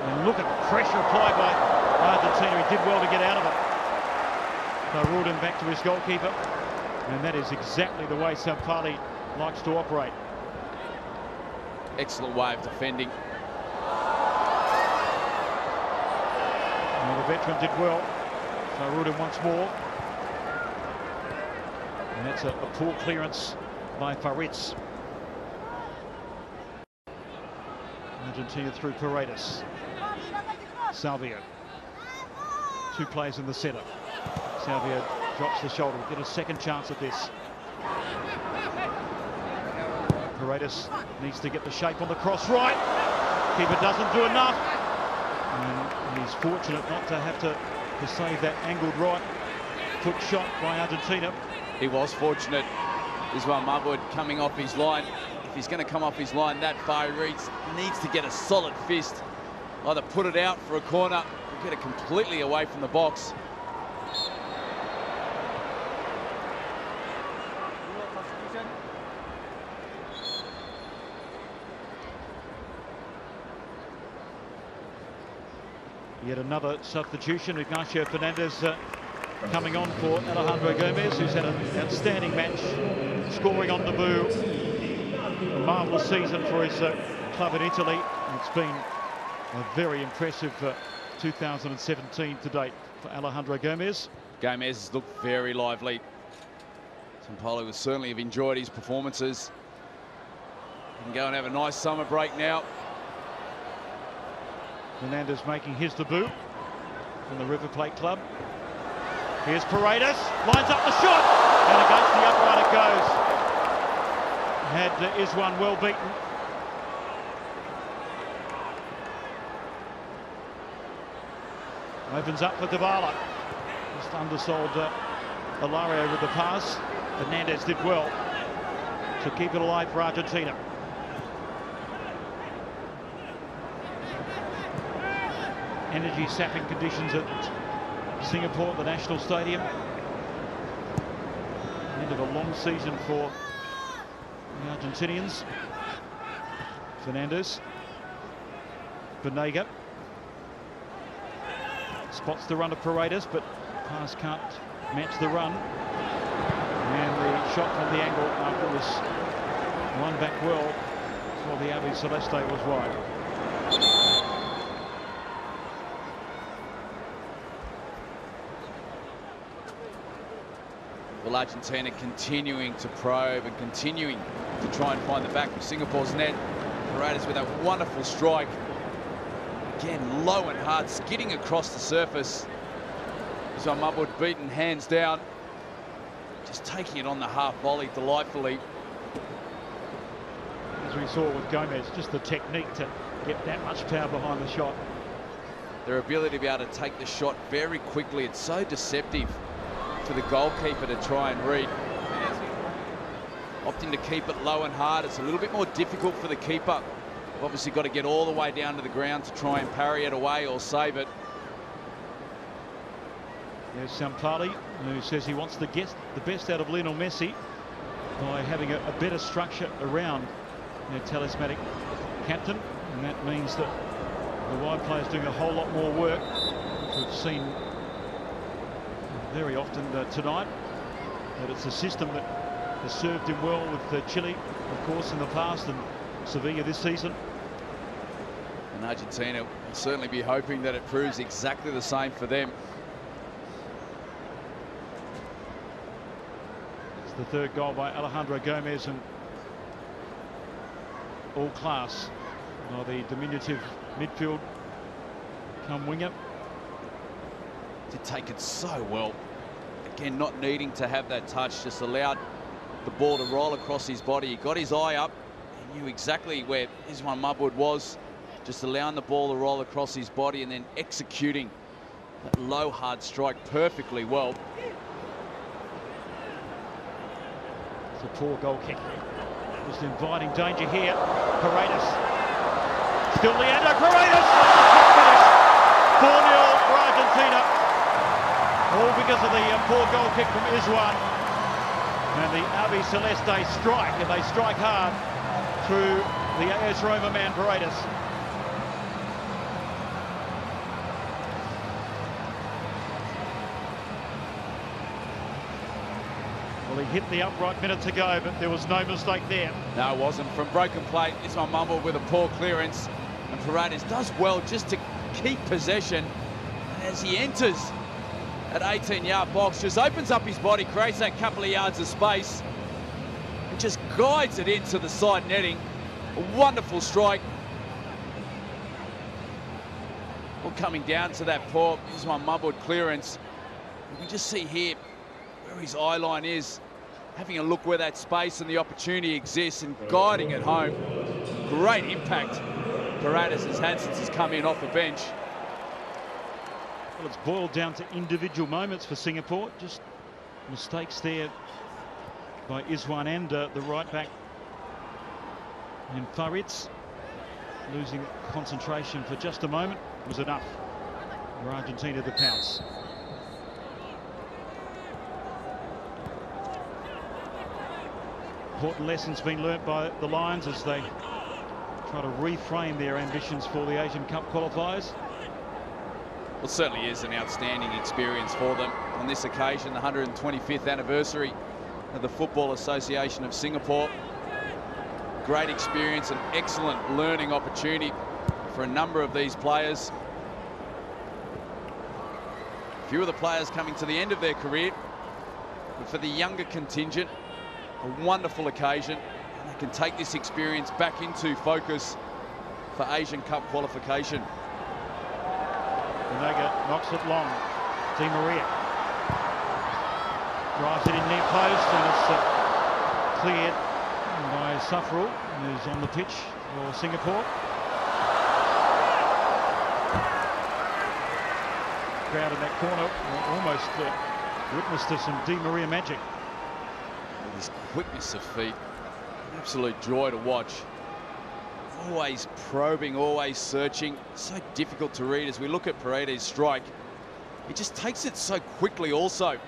A: And look at the pressure applied by Argentina. He did well to get out of it. They ruled him back to his goalkeeper. And that is exactly the way Sampali likes to operate.
B: Excellent way of defending.
A: Well, the veteran did well. So ruled him once more. And that's a poor clearance by Faritz. Argentina through Paredes. Salvio. Two players in the centre. Salvio drops the shoulder. We'll get a second chance at this. Paredes needs to get the shape on the cross right. Keeper doesn't do enough. And he's fortunate not to have to save that angled right foot shot by Argentina.
B: He was fortunate. This one, Mammana coming off his line. If he's going to come off his line that far, he needs to get a solid fist. Either put it out for a corner or get it completely away from the box.
A: Yet another substitution. Ignacio Fernandez coming on for Alejandro Gómez, who's had an outstanding match, scoring on debut. A marvellous season for his club in Italy. It's been a very impressive 2017 to date for Alejandro Gómez.
B: Gómez has looked very lively. Paulo will certainly have enjoyed his performances. He can go and have a nice summer break now.
A: Fernandez making his debut from the River Plate club. Here's Paredes, lines up the shot, and against the upright it goes. Had Iswan well beaten. Opens up for Dybala. Just undersold Alario with the pass. Fernandez did well to keep it alive for Argentina. Energy sapping conditions at Singapore, the National Stadium. End of a long season for the Argentinians. Fernandez. Benega. Spots the run of Paredes, but pass can't match the run. And the shot from the angle after it was run back well for the Avi Celeste was wide.
B: Well, Argentina continuing to probe and continuing to try and find the back of Singapore's net. Paredes with a wonderful strike. Again, low and hard, skidding across the surface. So Mammana beaten hands down. Just taking it on the half volley delightfully.
A: As we saw with Gómez, just the technique to get that much power behind the shot.
B: Their ability to be able to take the shot very quickly. It's so deceptive for the goalkeeper to try and read. Opting to keep it low and hard. It's a little bit more difficult for the keeper. Obviously got to get all the way down to the ground to try and parry it away or save it.
A: There's Sampali, who says he wants to get the best out of Lionel Messi by having a better structure around their talismanic captain, and that means that the wide players doing a whole lot more work, which we've seen very often tonight. But it's a system that has served him well with Chile, of course, in the past, and Sevilla this season.
B: And Argentina will certainly be hoping that it proves exactly the same for them.
A: It's the third goal by Alejandro Gómez, and all class by the diminutive midfield come winger.
B: Did take it so well. Again, not needing to have that touch, just allowed the ball to roll across his body. He got his eye up. He knew exactly where Iswan Mammana was, just allowing the ball to roll across his body and then executing that low, hard strike perfectly well.
A: It's a poor goal kick. Just inviting danger here. Paredes. Still Leandro Paredes. 4-0 for Argentina. All because of the poor goal kick from Iswan. And the Avi Celeste strike, and they strike hard through the AS Roma man Paredes. Well, he hit the upright minutes ago, but there was no mistake there.
B: No, it wasn't. From broken plate, this one mumbled with a poor clearance. And Paredes does well just to keep possession. And as he enters that 18-yard box, just opens up his body, creates that couple of yards of space, and just guides it into the side netting. A wonderful strike. Well, coming down to that poor, this one mumbled clearance. You can just see here where his eye line is, having a look where that space and the opportunity exists and guiding it home. Great impact Paredes has had since he's come in off the bench.
A: Well, it's boiled down to individual moments for Singapore. Just mistakes there by Izwan and the right back. And Farid's losing concentration for just a moment was enough for Argentina to pounce. Important lessons been learnt by the Lions as they try to reframe their ambitions for the Asian Cup qualifiers.
B: Well, it certainly is an outstanding experience for them on this occasion, the 125th anniversary of the Football Association of Singapore. Great experience, an excellent learning opportunity for a number of these players. A few of the players coming to the end of their career, but for the younger contingent, a wonderful occasion. And they can take this experience back into focus for Asian Cup qualification.
A: Onega knocks it long. Di Maria drives it in near post, and it's cleared by Safrul, who's on the pitch for Singapore. Crowd in that corner almost witness to some Di Maria magic.
B: His quickness of feet, an absolute joy to watch. Always probing, always searching. So difficult to read as we look at Paredes' strike. He just takes it so quickly also.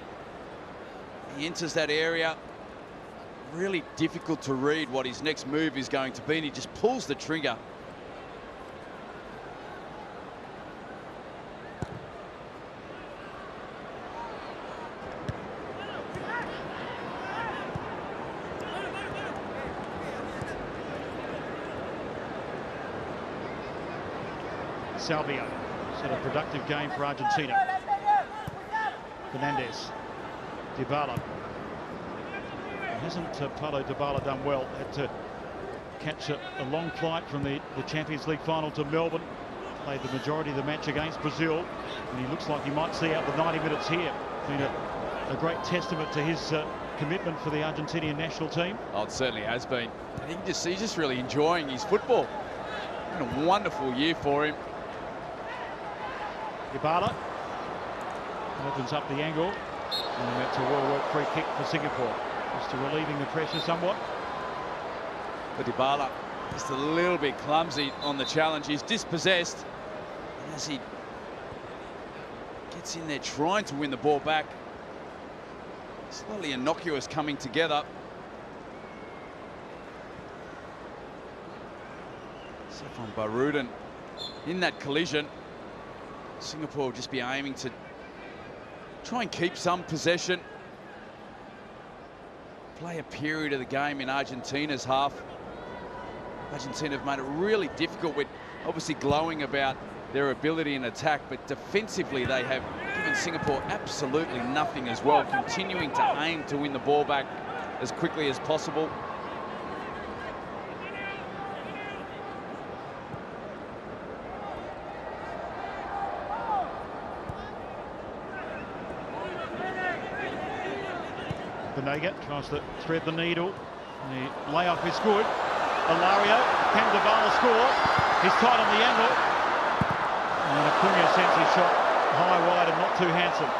B: He enters that area. Really difficult to read what his next move is going to be, and he just pulls the trigger.
A: Salvio set a productive game for Argentina. Fernandez, Dybala. Hasn't Paulo Dybala done well? Had to catch a long flight from the Champions League final to Melbourne. Played the majority of the match against Brazil, and he looks like he might see out the 90 minutes here. Been a great testament to his commitment for the Argentinian national team.
B: Oh, it certainly has been. I think he's just really enjoying his football. Been a wonderful year for him.
A: Dybala opens up the angle, and that's a well-worked free kick for Singapore, just to relieving the pressure somewhat.
B: But Dybala just a little bit clumsy on the challenge. He's dispossessed, and as he gets in there trying to win the ball back, slightly innocuous coming together. So from Baruden in that collision, Singapore will just be aiming to try and keep some possession. Play a period of the game in Argentina's half. Argentina have made it really difficult, with obviously glowing about their ability in attack, but defensively they have given Singapore absolutely nothing as well, continuing to aim to win the ball back as quickly as possible.
A: Onega tries to thread the needle. The layoff is good. Alario, can Dybala score? He's tight on the angle. And Acuña sends his shot high, wide, and not too handsome.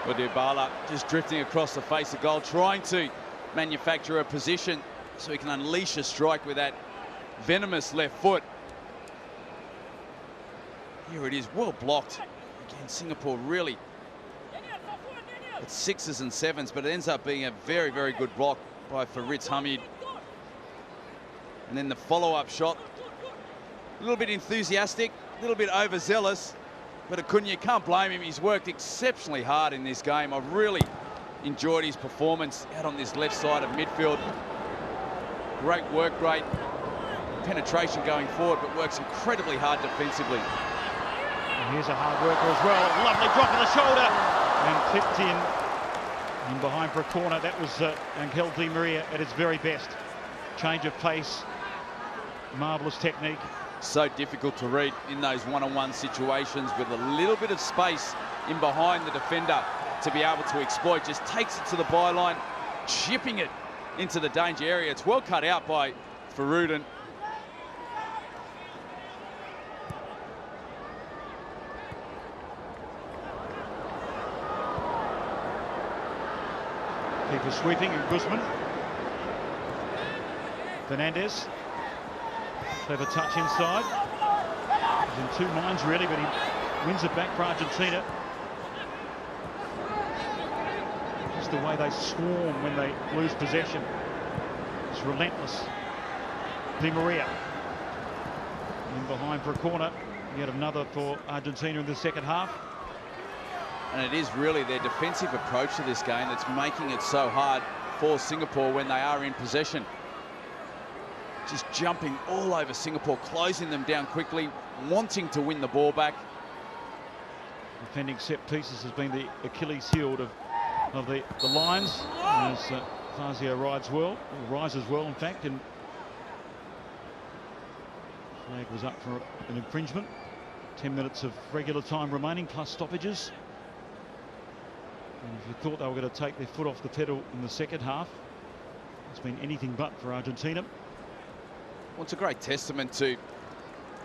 B: Well, Dybala just drifting across the face of goal, trying to manufacture a position so he can unleash a strike with that venomous left foot. Here it is, well blocked. Again, Singapore really, it's sixes and sevens, but it ends up being a very, very good block by Farid Hamid. And then the follow-up shot, a little bit enthusiastic, a little bit overzealous, but Acuña, can't blame him. He's worked exceptionally hard in this game. I've really enjoyed his performance out on this left side of midfield. Great work, great penetration going forward, but works incredibly hard defensively.
A: And here's a hard worker as well. Lovely drop of the shoulder and clipped in behind for a corner. That was Angel Di Maria at his very best. Change of pace, marvellous technique.
B: So difficult to read in those one-on-one situations with a little bit of space in behind the defender to be able to exploit. Just takes it to the byline, chipping it into the danger area. It's well cut out by Farudin.
A: Keeper sweeping and Guzmán. Fernandez. Clever touch inside. He's in two minds really, but he wins it back for Argentina. Just the way they swarm when they lose possession. It's relentless. Di Maria. In behind for a corner. Yet another for Argentina in the second half.
B: And it is really their defensive approach to this game that's making it so hard for Singapore when they are in possession. Just jumping all over Singapore, closing them down quickly, wanting to win the ball back.
A: Defending set pieces has been the Achilles heel of the Lions. As Fazio rises well, in fact, and flag was up for an infringement. 10 minutes of regular time remaining, plus stoppages. And if you thought they were going to take their foot off the pedal in the second half, it's been anything but for Argentina.
B: Well, it's a great testament to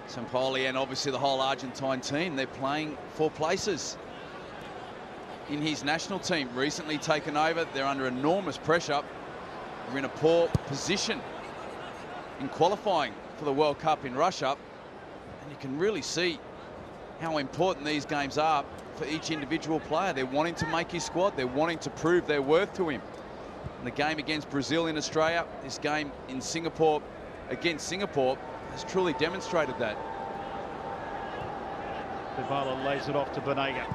B: Sampaoli and obviously the whole Argentine team. They're playing for places in his national team. Recently taken over, they're under enormous pressure. They're in a poor position in qualifying for the World Cup in Russia. And you can really see how important these games are for each individual player. They're wanting to make his squad. They're wanting to prove their worth to him. And the game against Brazil in Australia, this game in Singapore against Singapore has truly demonstrated that.
A: Dybala lays it off to Banega.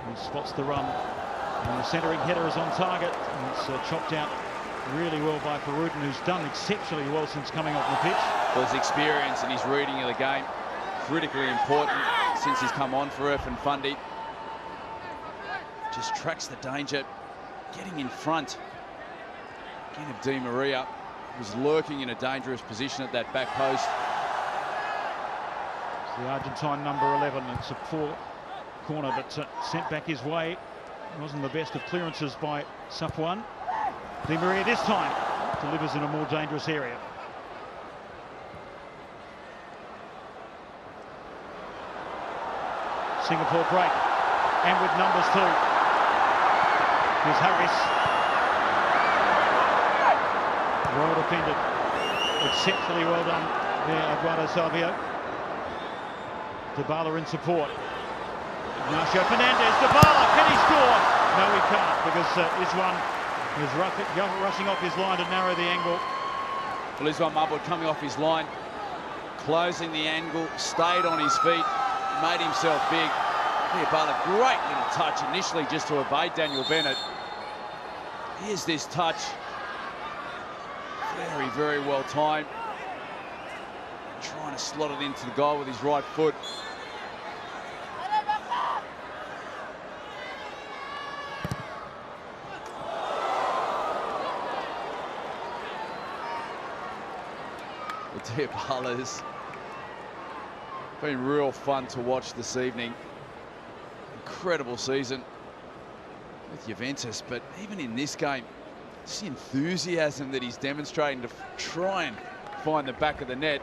A: He spots the run. And the centering header is on target. And it's chopped out really well by Farudin, who's done exceptionally well since coming off the pitch.
B: Well, his experience and his reading of the game, critically important since he's come on for Irfan Fundi. Just tracks the danger, getting in front. Again of Di Maria, was lurking in a dangerous position at that back post.
A: It's the Argentine number 11. It's a poor corner, but sent back his way. It wasn't the best of clearances by Sapuan. Di Maria this time delivers in a more dangerous area. Singapore break, and with numbers too. Here's Harris. Well defended. Exceptionally well done there, Eduardo Salvio. Dybala in support. Ignacio Fernandez, Dybala, can he score? No, he can't, because Iswan is rushing off his line to narrow the angle.
B: Well, Iswan Mahmoud coming off his line, closing the angle, stayed on his feet, made himself big. Dybala, great little touch initially just to evade Daniel Bennett. Here's this touch. Very, very well timed. Trying to slot it into the goal with his right foot. The Dybala's been real fun to watch this evening. Incredible season with Juventus, but even in this game, just the enthusiasm that he's demonstrating to try and find the back of the net.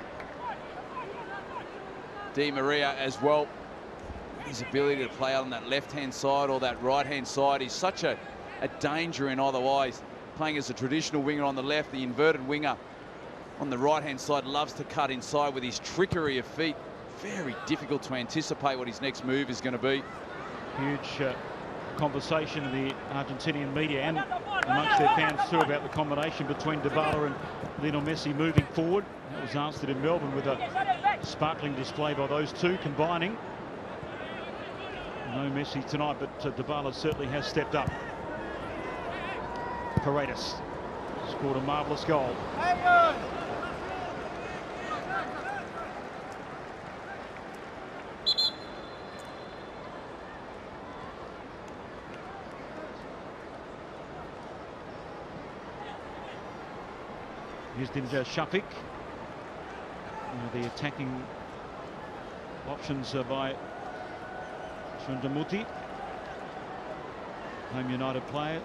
B: Di Maria as well, his ability to play out on that left-hand side or that right-hand side. He's such a danger in either ways. Playing as a traditional winger on the left, the inverted winger on the right-hand side loves to cut inside with his trickery of feet. Very difficult to anticipate what his next move is going to be.
A: Huge conversation in the Argentinian media and amongst their fans too about the combination between Dybala and Lionel Messi moving forward. That was answered in Melbourne with a sparkling display by those two combining. No Messi tonight, but Dybala certainly has stepped up. Paredes scored a marvellous goal. Here's Dinja Shafiq. The attacking options by Sundamuti. Home United player.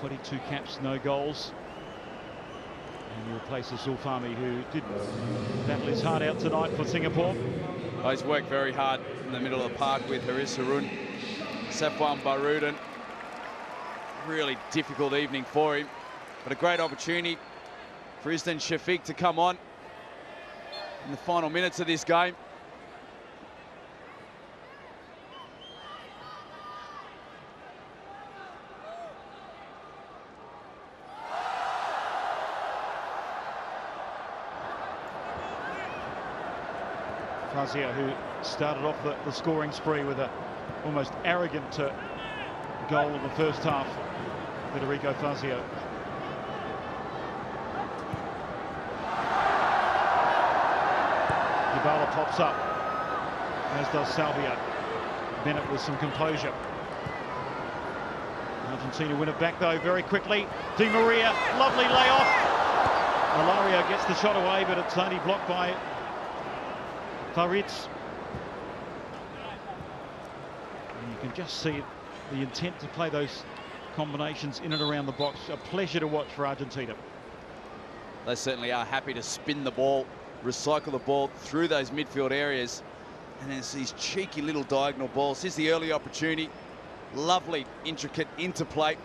A: 22 caps, no goals. And he replaces Zulfami, who did battle his heart out tonight for Singapore.
B: Oh, he's worked very hard in the middle of the park with Haris Harun, Safwan Barudan. Really difficult evening for him, but a great opportunity for Isdan Shafiq to come on in the final minutes of this game.
A: Fazio, who started off the scoring spree with a almost arrogant goal in the first half. Federico Fazio. Dybala pops up, as does Salvio. Bennett with some composure. Argentina win it back though very quickly. Di Maria, lovely layoff. Alario gets the shot away, but it's only blocked by Faritz. And you can just see the intent to play those combinations in and around the box. A pleasure to watch for Argentina.
B: They certainly are happy to spin the ball, recycle the ball through those midfield areas. And there's these cheeky little diagonal balls. Here's the early opportunity. Lovely, intricate interplay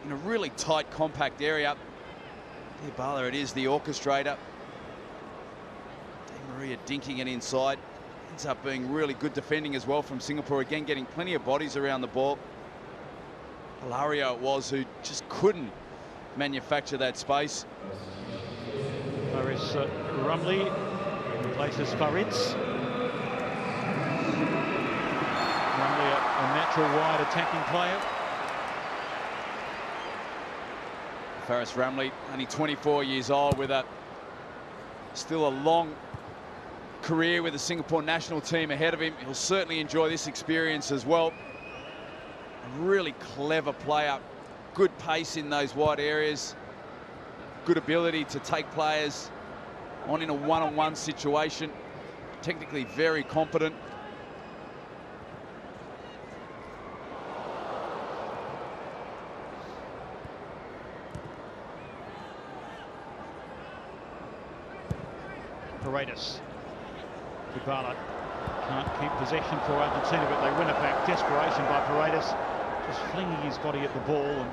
B: in a really tight, compact area. Dybala, it is, the orchestrator. Di Maria dinking it inside. Ends up being really good defending as well from Singapore. Again, getting plenty of bodies around the ball. Alario it was who just couldn't manufacture that space.
A: Faris Rumley replaces Faritz. Rumley, a natural wide attacking player.
B: Faris Rumley, only 24 years old, with still a long career with the Singapore national team ahead of him. He'll certainly enjoy this experience as well. A really clever player, good pace in those wide areas, good ability to take players on in a one-on-one situation, technically very competent.
A: Paredes. Dybala can't keep possession for Argentina, but they win it back. Desperation by Paredes, just flinging his body at the ball, and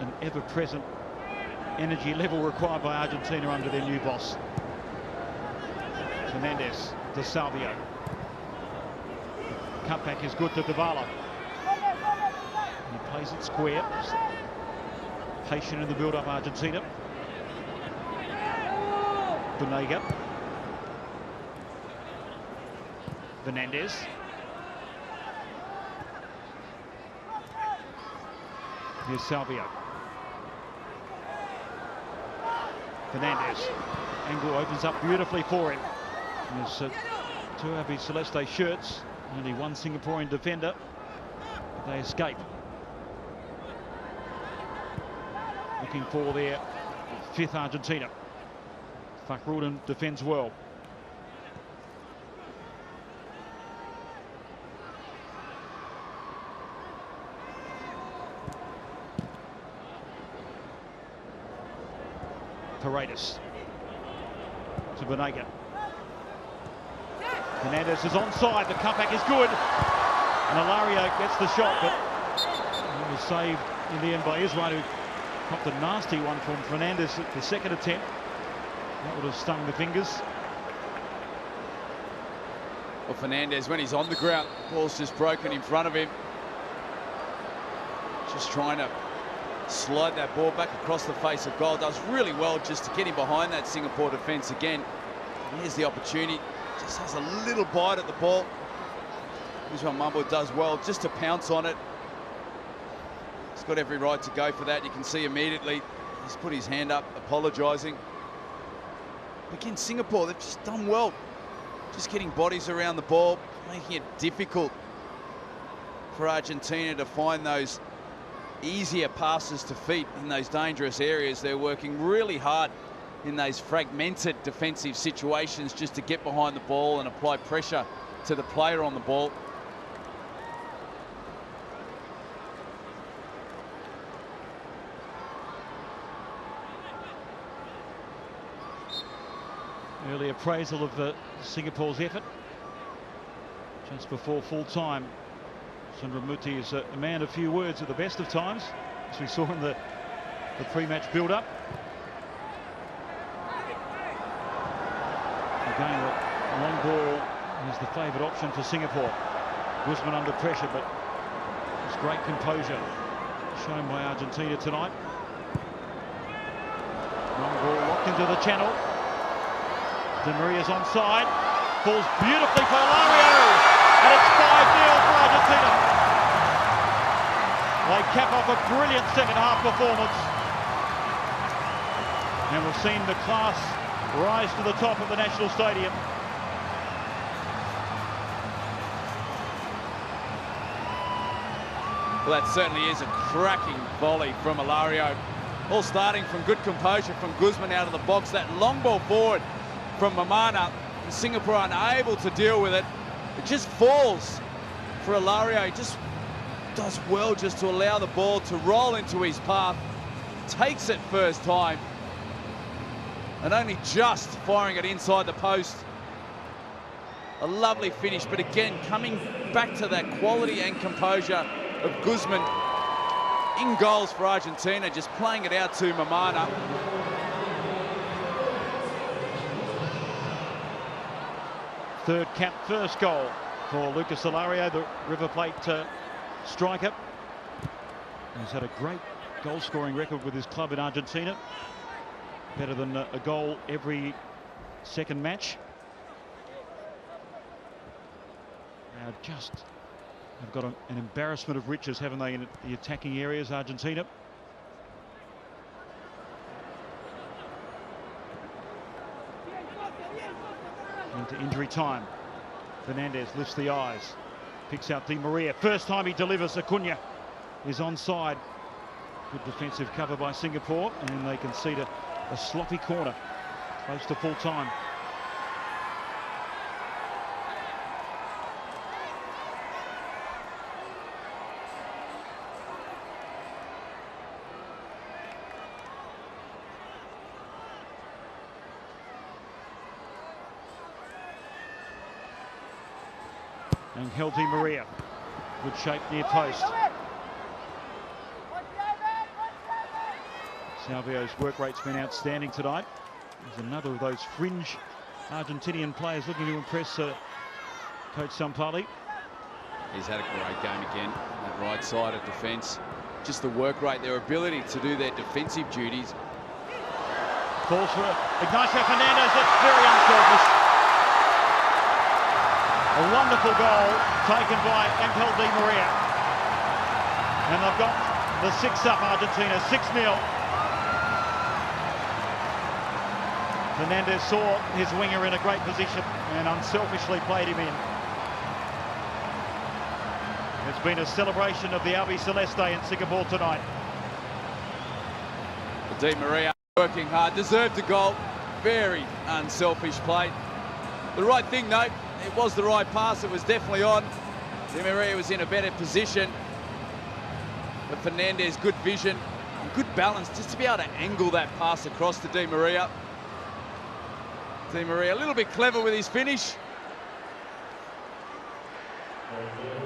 A: an ever-present energy level required by Argentina under their new boss. Fernandez to Salvio. Cutback is good to Dybala. He plays it square. Patient in the build-up, Argentina. Banega. Fernandez. Here's Salvio. Fernandez. Angle opens up beautifully for him. There's two Avi Celeste shirts. Only one Singaporean defender. But they escape. Looking for their fifth Argentina. Fakhruddin defends well. Paredes to Banega. Fernandez is onside. The cutback is good. And Alario gets the shot, but it was saved in the end by Israel, who popped a nasty one from Fernandez at the second attempt. That would have stung the fingers.
B: Well, Fernandez, when he's on the ground, ball's just broken in front of him. Just trying to slide that ball back across the face of goal. Does really well just to get him behind that Singapore defence again. And here's the opportunity. Just has a little bite at the ball. Guzmán does well just to pounce on it. got every right to go for that. You can see immediately he's put his hand up, apologising. Again, Singapore, they've just done well. Just getting bodies around the ball, making it difficult for Argentina to find those easier passes to feet in those dangerous areas. They're working really hard in those fragmented defensive situations just to get behind the ball and apply pressure to the player on the ball.
A: Early appraisal of Singapore's effort just before full time. Sundramoorthy is a man of few words at the best of times, as we saw in the pre-match build-up. Again, the long ball is the favoured option for Singapore. Guzmán under pressure, but it's great composure shown by Argentina tonight. Long ball locked into the channel. Di Maria's onside, falls beautifully for Hilario, and it's 5-0 for Argentina. They cap off a brilliant second half performance, and we've seen the class rise to the top of the National Stadium.
B: Well, that certainly is a cracking volley from Hilario. All starting from good composure from Guzmán out of the box. That long ball forward from Mammana, and Singapore unable to deal with it. It just falls for Hilario. He just does well just to allow the ball to roll into his path. Takes it first time, and only just firing it inside the post. A lovely finish, but again, coming back to that quality and composure of Guzmán in goals for Argentina, just playing it out to Mammana.
A: Third cap, first goal for Lucas Hilario, the River Plate striker. He's had a great goal-scoring record with his club in Argentina. Better than a goal every second match. Now just have got an embarrassment of riches, haven't they, in the attacking areas, Argentina? Into injury time. Fernandez lifts the eyes, picks out Di Maria. First time he delivers, Acuña is onside. Good defensive cover by Singapore, and they concede a sloppy corner close to full time. Angel Di Maria, good shape near post. Salvio's work rate's been outstanding tonight. There's another of those fringe Argentinian players looking to impress Coach Sampali.
B: He's had a great game again, that right side of defence. Just the work rate, their ability to do their defensive duties.
A: Falls for Ignacio Fernandez, that's very unselfish. A wonderful goal taken by Angel Di Maria. And they've got the 6-up Argentina, 6-0. Fernandez saw his winger in a great position and unselfishly played him in. It's been a celebration of the Albi Celeste in Singapore tonight.
B: Di Maria working hard, deserved a goal. Very unselfish play. The right thing, though. It was the right pass, it was definitely on. Di Maria was in a better position. But Fernandez, good vision and good balance just to be able to angle that pass across to Di Maria. Di Maria a little bit clever with his finish.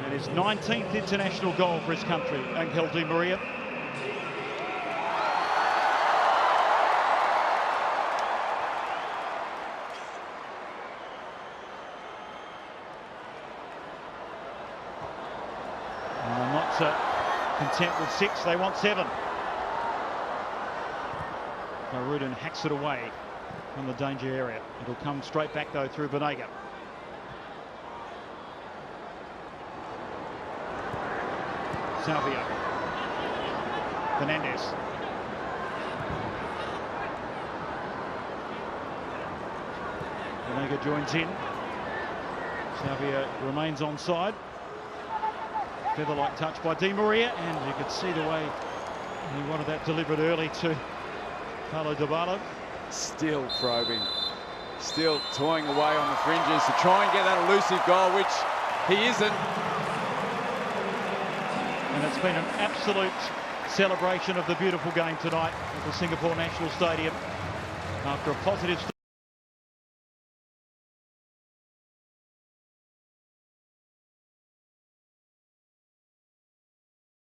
A: And his 19th international goal for his country, Angel Di Maria. Content with 6, they want 7. Rudin hacks it away from the danger area. It'll come straight back though through Banega. Salvio. Fernandez. Omega joins in. Salvio remains onside. Feather-like touch by Di Maria, and you could see the way he wanted that delivered early to Paulo Dybala.
B: Still probing, still toying away on the fringes to try and get that elusive goal, which he isn't.
A: And it's been an absolute celebration of the beautiful game tonight at the Singapore National Stadium after a positive